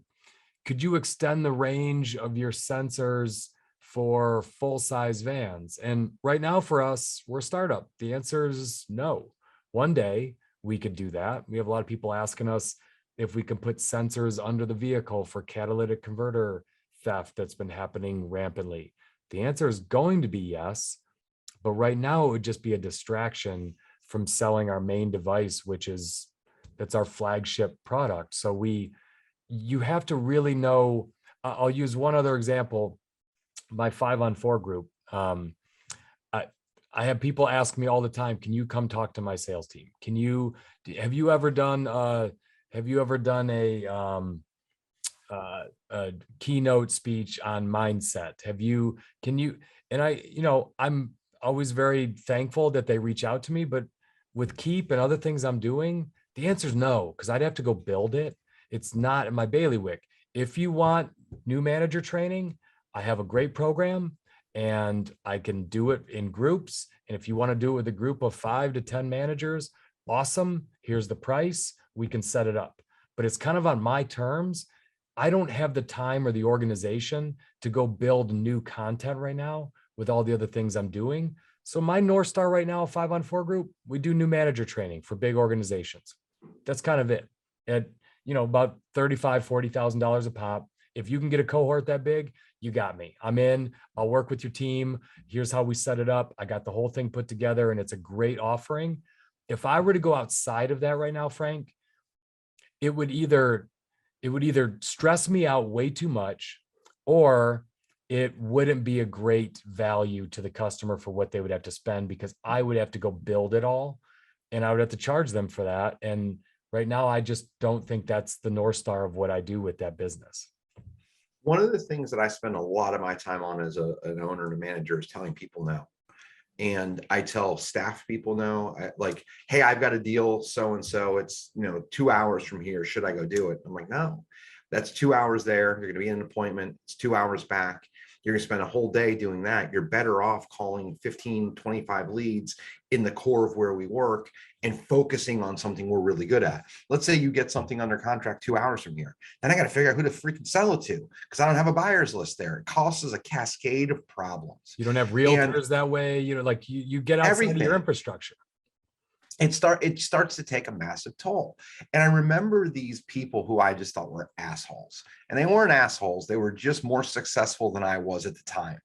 could you extend the range of your sensors for full-size vans? And right now for us, we're a startup. The answer is no. One day we could do that. We have a lot of people asking us if we can put sensors under the vehicle for catalytic converter theft that's been happening rampantly. The answer is going to be yes, but right now it would just be a distraction from selling our main device, that's our flagship product. So you have to really know. I'll use one other example. My 5-on-4 group. I have people ask me all the time, can you come talk to my sales team? Have you ever done a keynote speech on mindset? I'm always very thankful that they reach out to me, but with Keep and other things I'm doing, the answer is no, because I'd have to go build it. It's not in my bailiwick. If you want new manager training, I have a great program and I can do it in groups. And if you want to do it with a group of 5 to 10 managers, awesome. Here's the price. We can set it up, but it's kind of on my terms. I don't have the time or the organization to go build new content right now with all the other things I'm doing. So my North Star right now, 5-on-4 group, we do new manager training for big organizations. That's kind of it. At, about $35,000, $40,000 a pop. If you can get a cohort that big, you got me. I'm in. I'll work with your team. Here's how we set it up. I got the whole thing put together, and it's a great offering. If I were to go outside of that right now, Frank, it would either stress me out way too much, or it wouldn't be a great value to the customer for what they would have to spend, because I would have to go build it all and I would have to charge them for that. And right now, I just don't think that's the North Star of what I do with that business. One of the things that I spend a lot of my time on as an owner and a manager is telling people no. And I tell staff people no, like, hey, I've got a deal, so-and-so, it's, 2 hours from here. Should I go do it? I'm like, no, that's 2 hours there. You're going to be in an appointment. It's 2 hours back. You're going to spend a whole day doing that. You're better off calling 15, 25 leads in the core of where we work and focusing on something we're really good at. Let's say you get something under contract 2 hours from here. Then I got to figure out who to freaking sell it to because I don't have a buyer's list there. It causes a cascade of problems. You don't have realtors that way. Like you get outside of your infrastructure. It starts to take a massive toll. And I remember these people who I just thought were assholes, and they weren't assholes. They were just more successful than I was at the time.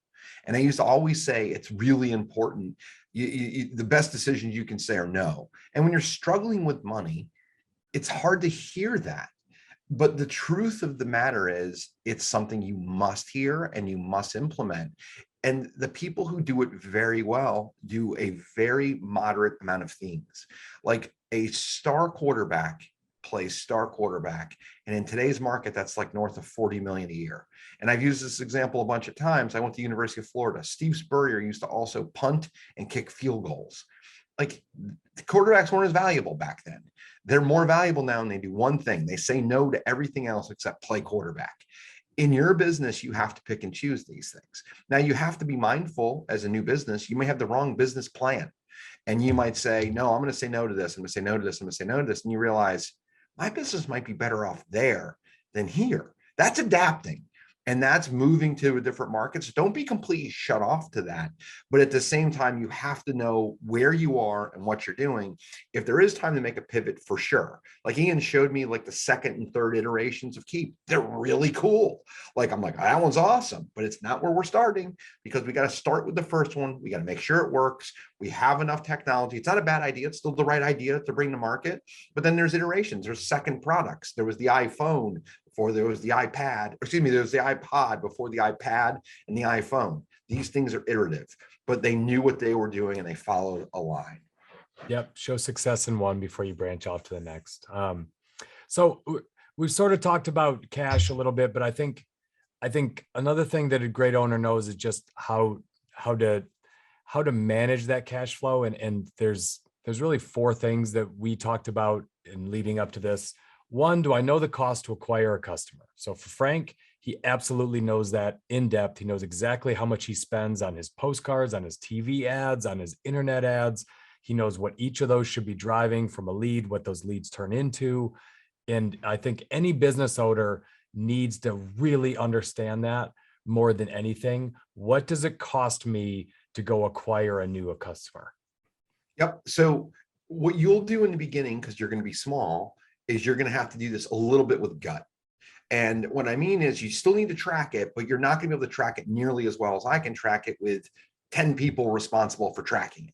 And I used to always say, it's really important. The best decisions you can say are no. And when you're struggling with money, it's hard to hear that. But the truth of the matter is, it's something you must hear and you must implement. And the people who do it very well do a very moderate amount of things. Like a star quarterback plays star quarterback. And in today's market, that's like north of 40 million a year. And I've used this example a bunch of times. I went to the University of Florida. Steve Spurrier used to also punt and kick field goals. Like, the quarterbacks weren't as valuable back then. They're more valuable now, and they do one thing. They say no to everything else except play quarterback. In your business, you have to pick and choose these things. Now, you have to be mindful as a new business. You may have the wrong business plan. And you might say, no, I'm going to say no to this. I'm going to say no to this. I'm going to say no to this. And you realize my business might be better off there than here. That's adapting. And that's moving to a different market. So don't be completely shut off to that. But at the same time, you have to know where you are and what you're doing. If there is time to make a pivot, for sure. Like Ian showed me, like the second and third iterations of Keep. They're really cool. Like, I'm like, that one's awesome, but it's not where we're starting, because we got to start with the first one. We got to make sure it works. We have enough technology. It's not a bad idea. It's still the right idea to bring to market. But then there's iterations. There's second products. There was the iPhone before there was the iPad. Excuse me, there was the iPod before the iPad and the iPhone. These things are iterative, but they knew what they were doing and they followed a line. Yep. Show success in one before you branch off to the next. So we've sort of talked about cash a little bit, but I think another thing that a great owner knows is just how to manage that cash flow. And there's really four things that we talked about in leading up to this. One, do I know the cost to acquire a customer? So for Frank, he absolutely knows that in depth. He knows exactly how much he spends on his postcards, on his TV ads, on his internet ads. He knows what each of those should be driving from a lead, what those leads turn into. And I think any business owner needs to really understand that more than anything. What does it cost me to go acquire a new customer? Yep. So what you'll do in the beginning, because you're going to be small, is you're going to have to do this a little bit with gut. And what I mean is, you still need to track it, but you're not going to be able to track it nearly as well as I can track it with 10 people responsible for tracking it.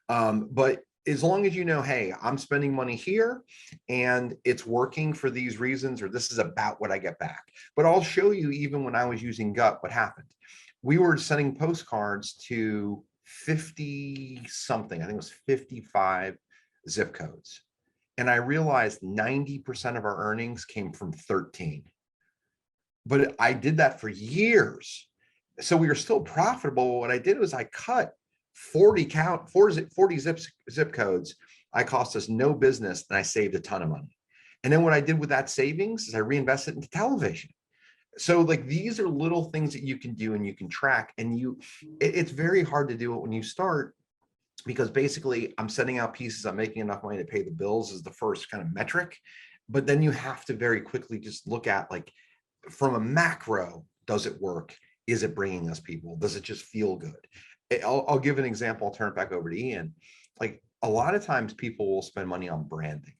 But as long as you know, hey, I'm spending money here and it's working for these reasons, or this is about what I get back. But I'll show you, even when I was using gut, what happened. We were sending postcards to 50 something, I think it was 55 zip codes. And I realized 90% of our earnings came from 13. But I did that for years. So we were still profitable. What I did was I cut 40 zip codes. I cost us no business, and I saved a ton of money. And then what I did with that savings is I reinvested into television. So like, these are little things that you can do and you can track. And it's very hard to do it when you start, because basically I'm sending out pieces, I'm making enough money to pay the bills is the first kind of metric. But then you have to very quickly just look at, like, from a macro, does it work? Is it bringing us people? Does it just feel good? I'll give an example. I'll turn it back over to Ian. Like, a lot of times people will spend money on branding.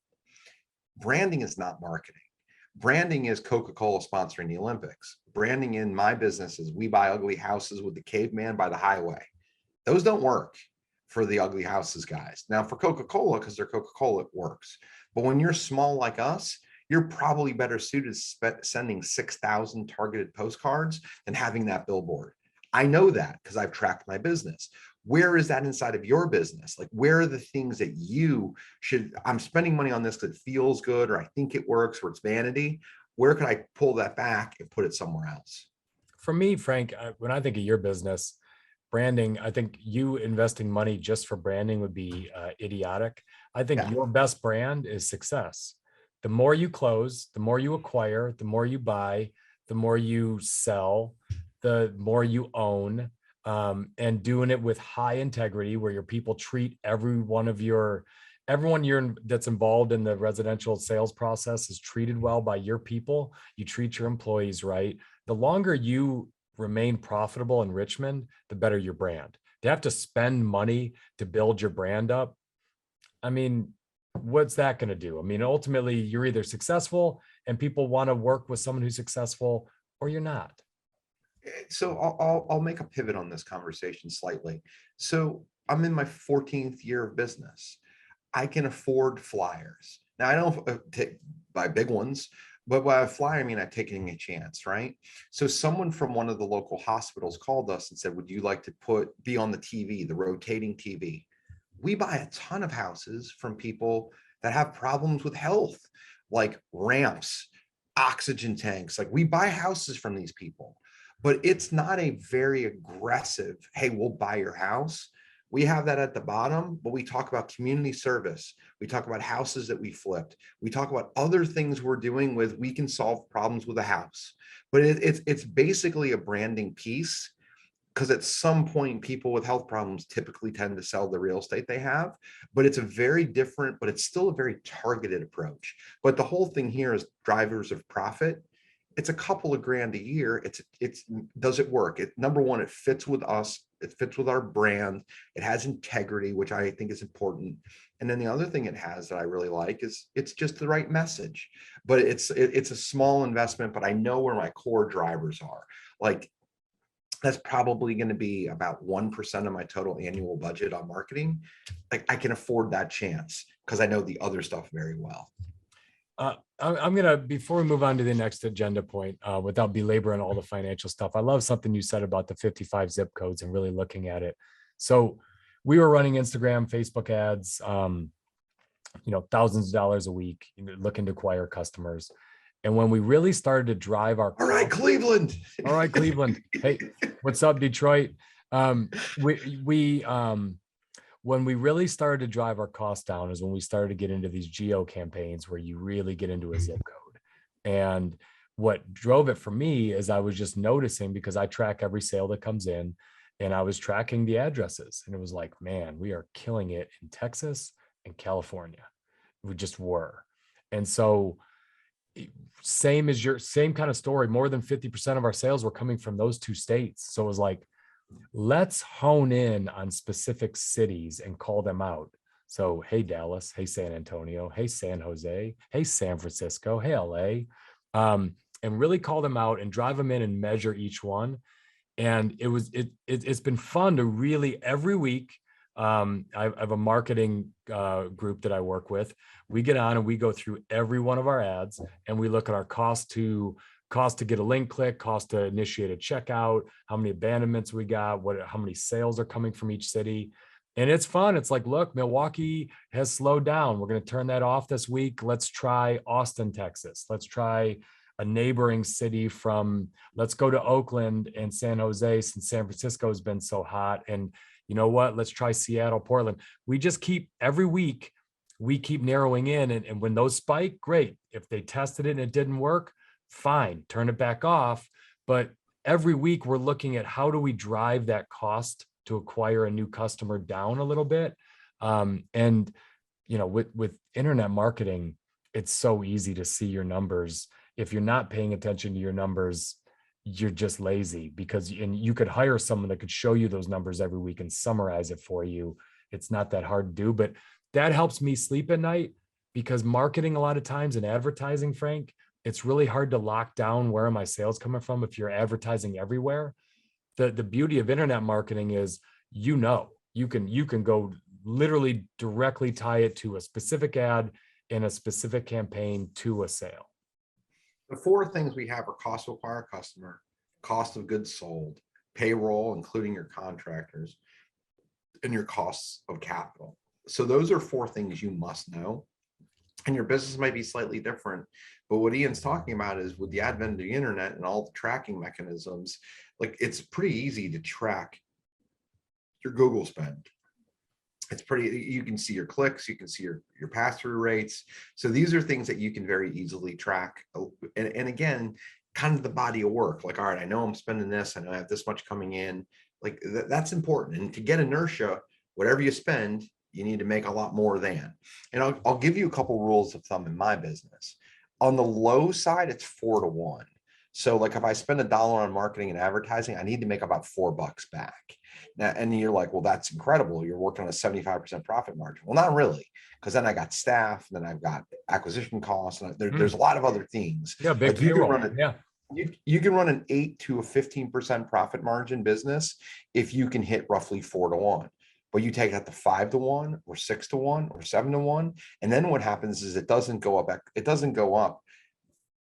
Branding is not marketing. Branding is Coca-Cola sponsoring the Olympics. Branding in my business is we buy ugly houses with the caveman by the highway. Those don't work for the ugly houses guys. Now for Coca-Cola, because they're Coca-Cola, it works. But when you're small like us, you're probably better suited sending 6,000 targeted postcards than having that billboard. I know that because I've tracked my business. Where is that inside of your business? Like, where are the things that you should, I'm spending money on this because it feels good, or I think it works, or it's vanity. Where could I pull that back and put it somewhere else? For me, Frank, when I think of your business, branding, I think you investing money just for branding would be idiotic. I think Yeah. your best brand is success. The more you close, the more you acquire, the more you buy, the more you sell, the more you own, and doing it with high integrity, where your people treat everyone that's involved in the residential sales process is treated well by your people. You treat your employees right. The longer you remain profitable in Richmond, the better your brand. To have to spend money to build your brand up, I mean, what's that going to do? I mean, ultimately, you're either successful and people want to work with someone who's successful, or you're not. So I'll make a pivot on this conversation slightly. So I'm in my 14th year of business. I can afford flyers. Now, I don't buy big ones, but by a flyer, I mean, I'm taking a chance, right? So someone from one of the local hospitals called us and said, would you like to be on the TV, the rotating TV? We buy a ton of houses from people that have problems with health, like ramps, oxygen tanks. Like, we buy houses from these people, but it's not a very aggressive, hey, we'll buy your house. We have that at the bottom, but we talk about community service. We talk about houses that we flipped. We talk about other things we're doing with, we can solve problems with a house. But it's basically a branding piece, because at some point, people with health problems typically tend to sell the real estate they have. But it's a very different, but it's still a very targeted approach. But the whole thing here is drivers of profit. It's a couple of grand a year. Does it work? Number one, it fits with us. It fits with our brand. It has integrity, which I think is important. And then the other thing it has that I really like is it's just the right message. But it's a small investment, but I know where my core drivers are. Like, that's probably going to be about 1% of my total annual budget on marketing. Like, I can afford that chance because I know the other stuff very well. I'm gonna, before we move on to the next agenda point, without belaboring all the financial stuff, I love something you said about the 55 zip codes and really looking at it. So we were running Instagram, Facebook ads, thousands of dollars a week, looking to acquire customers. And when we really started to drive our, all right, Cleveland. All right, Cleveland. Hey, what's up, Detroit? When we really started to drive our costs down is when we started to get into these geo campaigns where you really get into a zip code. And what drove it for me is I was just noticing, because I track every sale that comes in, and I was tracking the addresses, and it was like, man, we are killing it in Texas and California. We just were. And so same kind of story, more than 50% of our sales were coming from those two states. So it was like, let's hone in on specific cities and call them out. So, hey, Dallas, hey, San Antonio, hey, San Jose, hey, San Francisco, hey, LA, and really call them out and drive them in and measure each one. And it's been fun to really, every week, I have a marketing group that I work with. We get on and we go through every one of our ads, and we look at our cost to get a link click, cost to initiate a checkout, how many abandonments we got, how many sales are coming from each city. And it's fun. It's like, look, Milwaukee has slowed down. We're going to turn that off this week. Let's try Austin, Texas. Let's try a neighboring city let's go to Oakland and San Jose, since San Francisco has been so hot. And you know what? Let's try Seattle, Portland. We just every week, we keep narrowing in. And when those spike, great. If they tested it and it didn't work, fine, turn it back off. But every week we're looking at how do we drive that cost to acquire a new customer down a little bit. And with internet marketing, it's so easy to see your numbers. If you're not paying attention to your numbers, you're just lazy, and you could hire someone that could show you those numbers every week and summarize it for you. It's not that hard to do, but that helps me sleep at night, because marketing, a lot of times, in advertising, Frank, it's really hard to lock down where are my sales coming from if you're advertising everywhere. The beauty of internet marketing is, you can go literally directly tie it to a specific ad in a specific campaign to a sale. The four things we have are cost to acquire a customer, cost of goods sold, payroll, including your contractors, and your costs of capital. So those are 4 things you must know. And your business might be slightly different. But what Ian's talking about is with the advent of the internet and all the tracking mechanisms, like it's pretty easy to track your Google spend. It's pretty, you can see your clicks, you can see your pass-through rates. So these are things that you can very easily track. And again, kind of the body of work, like, all right, I know I'm spending this, I know I have this much coming in, like that's important. And to get inertia, whatever you spend, you need to make a lot more than. And I'll give you a couple rules of thumb in my business. On the low side, it's 4 to 1. So like if I spend $1 on marketing and advertising, I need to make about $4 back. Now, and you're like, well, that's incredible. You're working on a 75% profit margin. Well, not really, because then I got staff, and then I've got acquisition costs, and there's a lot of other things. Yeah, big like you can run you can run an 8 to a 15% profit margin business if you can hit roughly 4 to 1. But you take that to 5 to 1 or 6 to 1 or 7 to 1. And then what happens is it doesn't go up. It doesn't go up.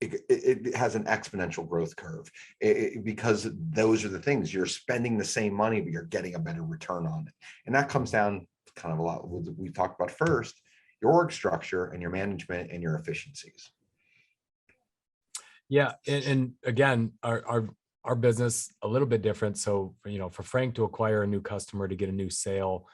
It has an exponential growth curve because those are the things. You're spending the same money, but you're getting a better return on it. And that comes down to kind of a lot we talked about first, your org structure and your management and your efficiencies. Yeah. And again, our business a little bit different. So, for Frank to acquire a new customer, to get a new sale,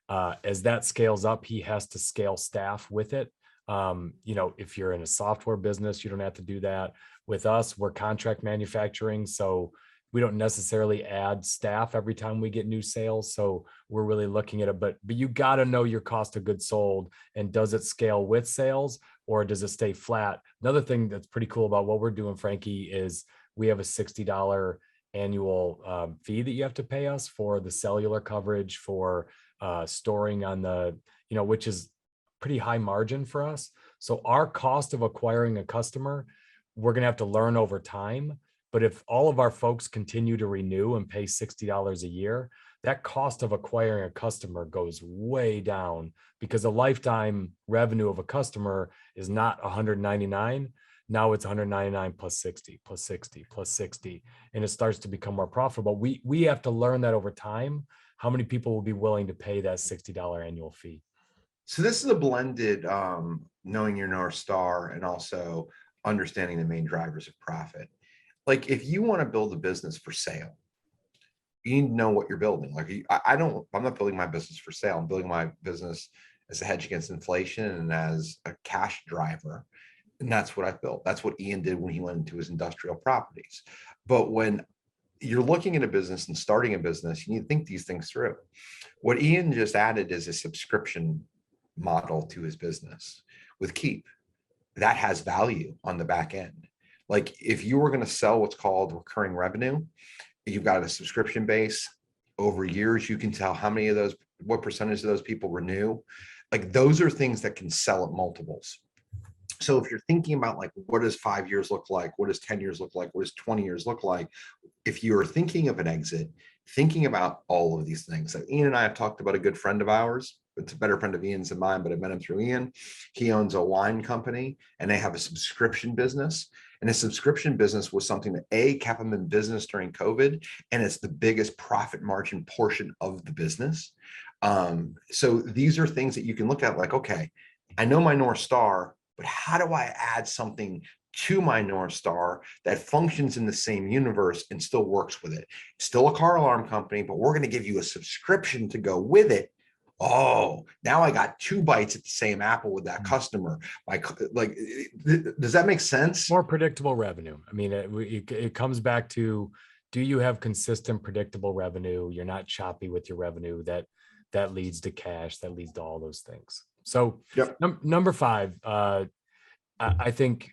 as that scales up, he has to scale staff with it. If you're in a software business, you don't have to do that. With us, we're contract manufacturing, so we don't necessarily add staff every time we get new sales. So we're really looking at it, but you got to know your cost of goods sold, and does it scale with sales or does it stay flat? Another thing that's pretty cool about what we're doing, Frankie, is we have a $60 annual fee that you have to pay us for the cellular coverage, for storing on the, which is pretty high margin for us. So our cost of acquiring a customer, we're going to have to learn over time. But if all of our folks continue to renew and pay $60 a year, that cost of acquiring a customer goes way down, because the lifetime revenue of a customer is not $199. Now it's $199 plus 60, plus 60, plus 60. And it starts to become more profitable. We have to learn that over time, how many people will be willing to pay that $60 annual fee. So this is a blended knowing your North Star and also understanding the main drivers of profit. Like if you want to build a business for sale, you need to know what you're building. Like I'm not building my business for sale. I'm building my business as a hedge against inflation and as a cash driver. And that's what I built. That's what Ian did when he went into his industrial properties. But when you're looking at a business and starting a business, you need to think these things through. What Ian just added is a subscription model to his business with Keep. That has value on the back end. Like if you were going to sell what's called recurring revenue, you've got a subscription base over years, you can tell how many of those, what percentage of those people renew. Like those are things that can sell at multiples. So if you're thinking about like, what does 5 years look like? What does 10 years look like? What does 20 years look like? If you're thinking of an exit, thinking about all of these things. Like Ian and I have talked about a good friend of ours. It's a better friend of Ian's than mine, but I met him through Ian. He owns a wine company and they have a subscription business. And his subscription business was something that kept him in business during COVID. And it's the biggest profit margin portion of the business. So these are things that you can look at like, okay, I know my North Star, but how do I add something to my North Star that functions in the same universe and still works with it? It's still a car alarm company, but we're going to give you a subscription to go with it. Oh, now I got 2 bites at the same apple with that customer. Like, does that make sense? More predictable revenue. I mean, it comes back to, do you have consistent, predictable revenue? You're not choppy with your revenue. That leads to cash. That leads to all those things. So yep. Number 5, I think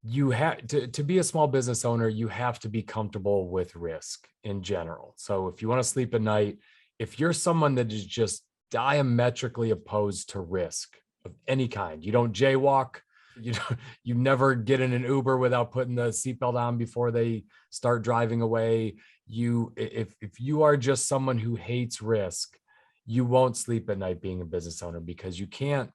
you have to be a small business owner. You have to be comfortable with risk in general. So if you want to sleep at night, if you're someone that is just diametrically opposed to risk of any kind, you don't jaywalk, you never get in an Uber without putting the seatbelt on before they start driving away. If you are just someone who hates risk, you won't sleep at night being a business owner, because you can't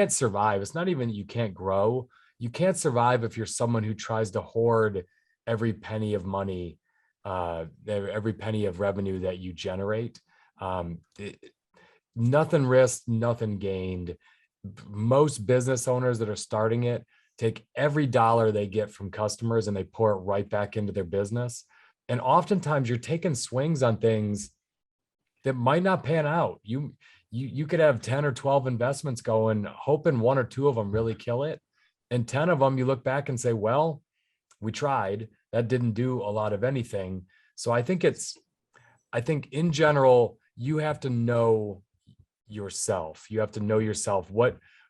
survive. It's not even that you can't grow. You can't survive if you're someone who tries to hoard every penny of money, every penny of revenue that you generate. Nothing risked, nothing gained. Most business owners that are starting it take every dollar they get from customers and they pour it right back into their business. And oftentimes you're taking swings on things that might not pan out. You could have 10 or 12 investments going, hoping one or two of them really kill it. And 10 of them, you look back and say, well, we tried. That didn't do a lot of anything. So I think in general, you have to know yourself. You have to know yourself.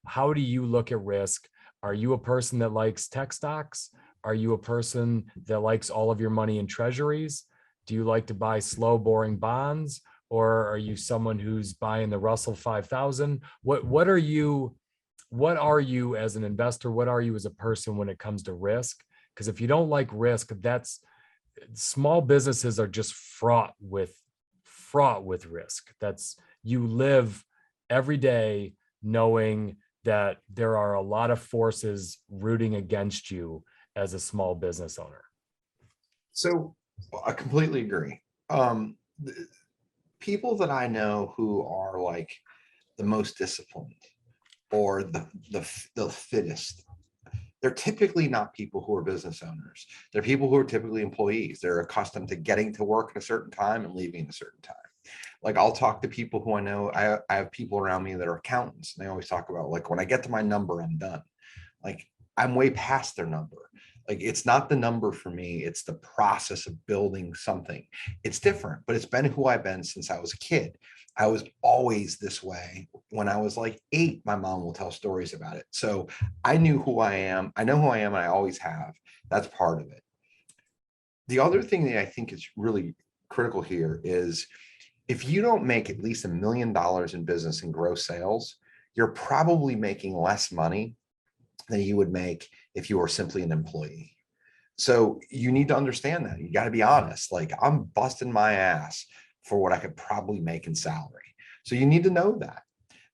How do you look at risk? Are you a person that likes tech stocks? Are you a person that likes all of your money in treasuries? Do you like to buy slow, boring bonds? Or are you someone who's buying the Russell 5000? What are you as an investor? What are you as a person when it comes to risk? Because if you don't like risk, small businesses are just fraught with risk. You live every day knowing that there are a lot of forces rooting against you as a small business owner. So I completely agree. People that I know who are like the most disciplined or the fittest, they're typically not people who are business owners. They're people who are typically employees. They're accustomed to getting to work at a certain time and leaving at a certain time. Like I'll talk to people who I know, I have people around me that are accountants, and they always talk about like, when I get to my number, I'm done. Like I'm way past their number. Like it's not the number for me, it's the process of building something. It's different, but it's been who I've been since I was a kid. I was always this way. When I was like 8, my mom will tell stories about it. So I knew who I am. I know who I am, and I always have. That's part of it. The other thing that I think is really critical here is if you don't make at least $1 million in business and gross sales, you're probably making less money than you would make if you were simply an employee. So you need to understand that. You got to be honest. Like I'm busting my ass for what I could probably make in salary. So you need to know that.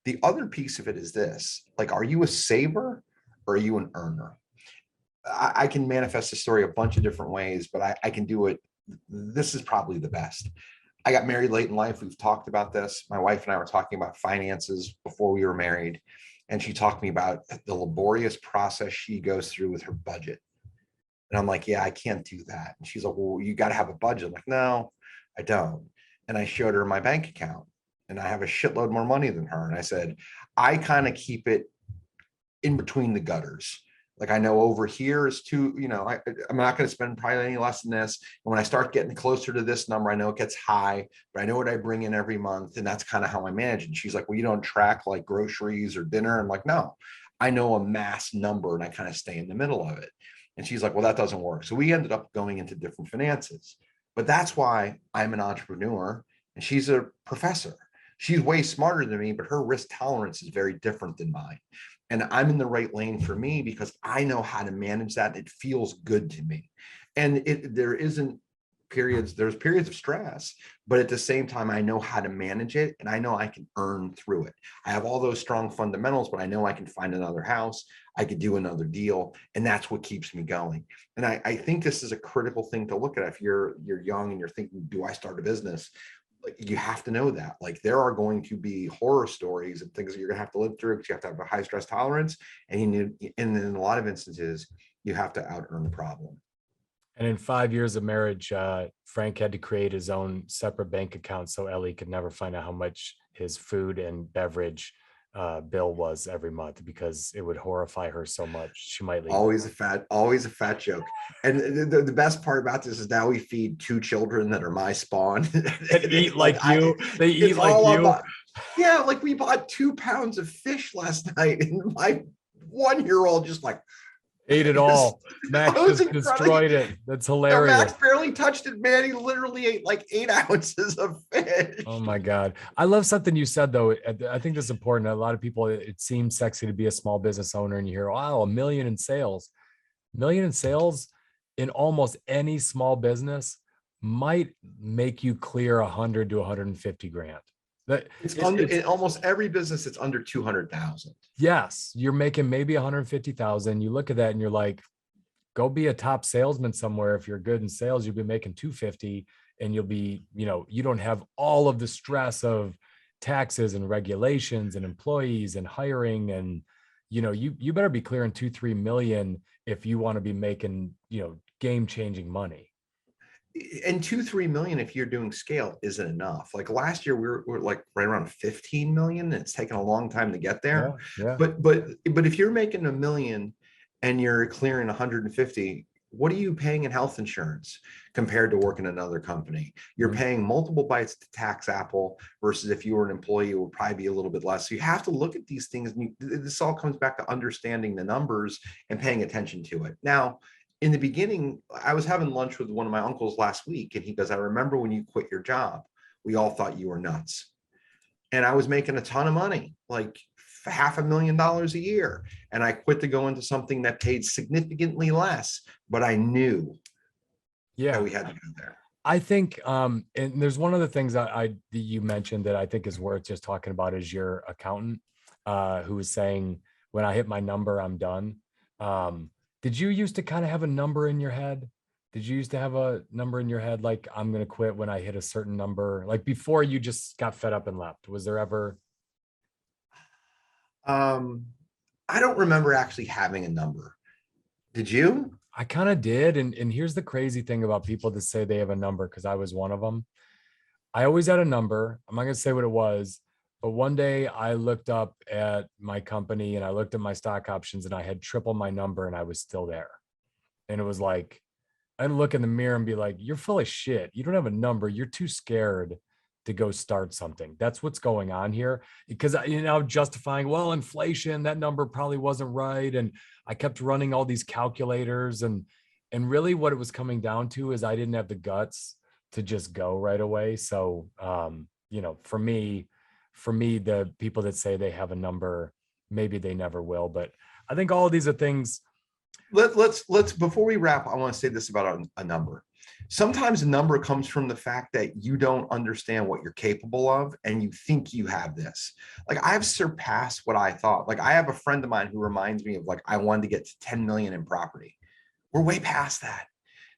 The other piece of it is this, like, are you a saver or are you an earner? I can manifest the story a bunch of different ways, but I can do it. This is probably the best. I got married late in life. We've talked about this. My wife and I were talking about finances before we were married. And she talked to me about the laborious process she goes through with her budget. And I'm like, yeah, I can't do that. And she's like, well, you got to have a budget. I'm like, no, I don't. And I showed her my bank account and I have a shitload more money than her. And I said, I kind of keep it in between the gutters. Like I know over here is too, I'm not going to spend probably any less than this. And when I start getting closer to this number, I know it gets high, but I know what I bring in every month. And that's kind of how I manage it. And she's like, well, you don't track like groceries or dinner. I'm like, no, I know a mass number and I kind of stay in the middle of it. And she's like, well, that doesn't work. So we ended up going into different finances, but that's why I'm an entrepreneur and she's a professor. She's way smarter than me, but her risk tolerance is very different than mine. And I'm in the right lane for me because I know how to manage that. It feels good to me. And there's periods of stress, but at the same time, I know how to manage it and I know I can earn through it. I have all those strong fundamentals, but I know I can find another house. I could do another deal. And that's what keeps me going. And I think this is a critical thing to look at. If you're young and you're thinking, do I start a business? Like you have to know that like there are going to be horror stories and things that you're gonna have to live through because you have to have a high stress tolerance and and in a lot of instances you have to out earn the problem. And in 5 years of marriage, Frank had to create his own separate bank account so Ellie could never find out how much his food and beverage bill was every month because it would horrify her so much she might leave. Always a fat joke. And the best part about this is now we feed 2 children that are my spawn. They eat like you. They eat like you. Yeah, like we bought 2 pounds of fish last night, and my 1-year-old just like ate it all. Max just destroyed it. That's hilarious. Max barely touched it, man. He literally ate like 8 ounces of fish. Oh my God. I love something you said though. I think this is important. A lot of people, it seems sexy to be a small business owner and you hear, wow, $1 million in sales. $1 million in sales in almost any small business might make you clear 100 to 150 grand. In almost every business, it's under 200,000. Yes, you're making maybe 150,000. You look at that and you're like, go be a top salesman somewhere. If you're good in sales, you'll be making 250, and you'll be, you don't have all of the stress of taxes and regulations and employees and hiring. And, you better be clearing 2-3 million if you want to be making, game changing money. And 2-3 million, if you're doing scale, isn't enough. Like last year, we're like right around 15 million. And it's taken a long time to get there. Yeah. But if you're making $1 million and you're clearing 150, what are you paying in health insurance compared to working in another company? You're paying multiple bites to tax Apple versus if you were an employee, it would probably be a little bit less. So you have to look at these things. And this all comes back to understanding the numbers and paying attention to it. Now, in the beginning, I was having lunch with one of my uncles last week, and he goes, I remember when you quit your job, we all thought you were nuts. And I was making a ton of money, like $500,000 a year. And I quit to go into something that paid significantly less, but I knew that we had to go there. I think, and there's one of the things that you mentioned that I think is worth just talking about is your accountant, who was saying, when I hit my number, I'm done. Did you used to kind of have a number in your head? Did you used to have a number in your head, like, I'm going to quit when I hit a certain number, like before you just got fed up and left? Was there ever? I don't remember actually having a number. Did you? I kind of did. And here's the crazy thing about people that say they have a number, because I was one of them. I always had a number. I'm not going to say what it was, but one day I looked up at my company and I looked at my stock options and I had triple my number and I was still there. And it was like, I'd look in the mirror and be like, you're full of shit. You don't have a number. You're too scared to go start something. That's what's going on here. Because, justifying, well, inflation, that number probably wasn't right. And I kept running all these calculators, and really what it was coming down to is I didn't have the guts to just go right away. So, for me, the people that say they have a number, maybe they never will. But I think all of these are things. Let's before we wrap, I want to say this about a number. Sometimes a number comes from the fact that you don't understand what you're capable of and you think you have this. Like, I've surpassed what I thought. Like, I have a friend of mine who reminds me of, like, I wanted to get to 10 million in property. We're way past that.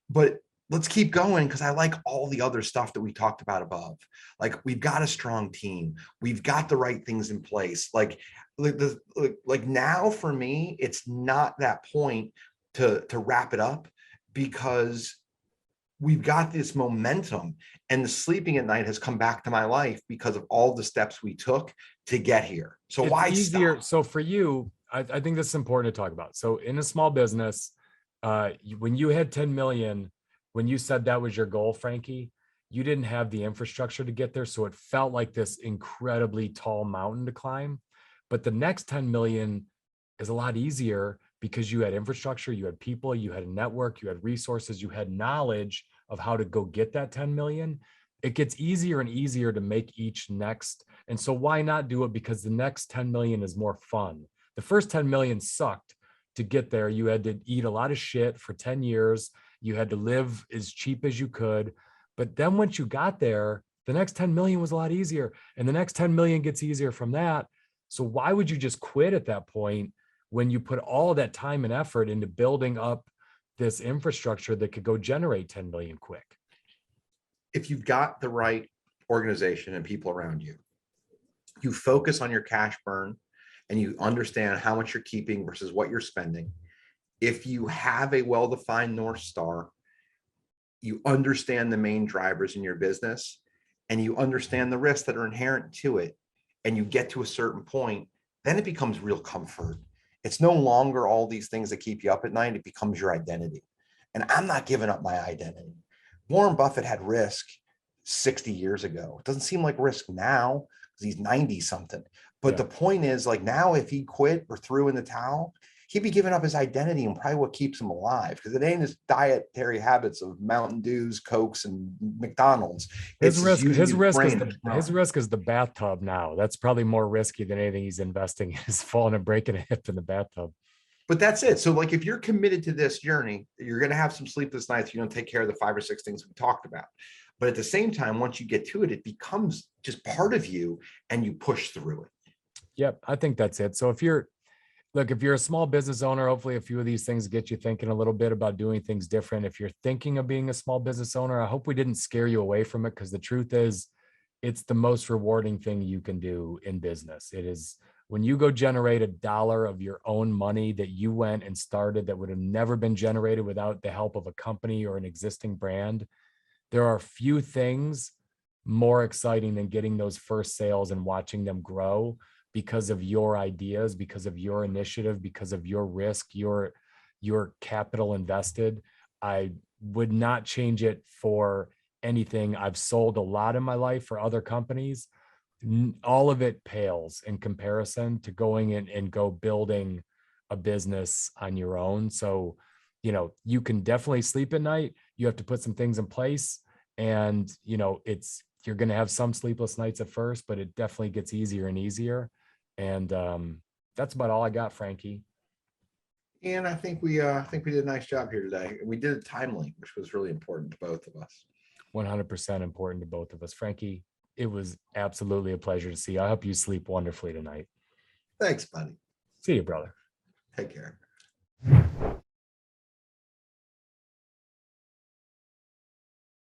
But let's keep going, because I like all the other stuff that we talked about above. Like, we've got a strong team. We've got the right things in place. Like now for me, it's not that point to wrap it up, because we've got this momentum, and the sleeping at night has come back to my life because of all the steps we took to get here. So It's why easier? stop? So for you, I think this is important to talk about. So in a small business, when you had 10 million, when you said that was your goal, Frankie, you didn't have the infrastructure to get there. So it felt like this incredibly tall mountain to climb. But the next 10 million is a lot easier, because you had infrastructure, you had people, you had a network, you had resources, you had knowledge of how to go get that 10 million. It gets easier and easier to make each next. And so why not do it? Because the next 10 million is more fun. The first 10 million sucked to get there. You had to eat a lot of shit for 10 years. You had to live as cheap as you could. But then once you got there, the next 10 million was a lot easier. And the next 10 million gets easier from that. So why would you just quit at that point, when you put all that time and effort into building up this infrastructure that could go generate 10 million quick? If you've got the right organization and people around you, you focus on your cash burn and you understand how much you're keeping versus what you're spending. If you have a well-defined North Star, you understand the main drivers in your business, and you understand the risks that are inherent to it, and you get to a certain point, then it becomes real comfort. It's no longer all these things that keep you up at night. It becomes your identity. And I'm not giving up my identity. Warren Buffett had risk 60 years ago. It doesn't seem like risk now, because he's 90 something. But the point is, like, now if he quit or threw in the towel, he'd be giving up his identity and probably what keeps him alive, because it ain't his dietary habits of Mountain Dews, Cokes, and McDonald's. His risk is the bathtub now. That's probably more risky than anything he's investing in, is falling and breaking a hip in the bathtub. But that's it. So, like, if you're committed to this journey, you're going to have some sleepless nights. You don't take care of the 5 or 6 things we talked about. But at the same time, once you get to it, it becomes just part of you, and you push through it. Yep, I think that's it. So if you're, look, if you're a small business owner, hopefully a few of these things get you thinking a little bit about doing things different. If you're thinking of being a small business owner, I hope we didn't scare you away from it, because the truth is it's the most rewarding thing you can do in business. It is when you go generate $1 of your own money that you went and started that would have never been generated without the help of a company or an existing brand. There are few things more exciting than getting those first sales and watching them grow because of your ideas, because of your initiative, because of your risk, your capital invested. I would not change it for anything. I've sold a lot in my life for other companies. All of it pales in comparison to going in and go building a business on your own. So, you can definitely sleep at night. You have to put some things in place, and you're going to have some sleepless nights at first, but it definitely gets easier and easier. And that's about all I got, Frankie. And I think we did a nice job here today. We did it timely, which was really important to both of us. 100% important to both of us. Frankie, it was absolutely a pleasure to see you. I hope you sleep wonderfully tonight. Thanks, buddy. See you, brother. Take care.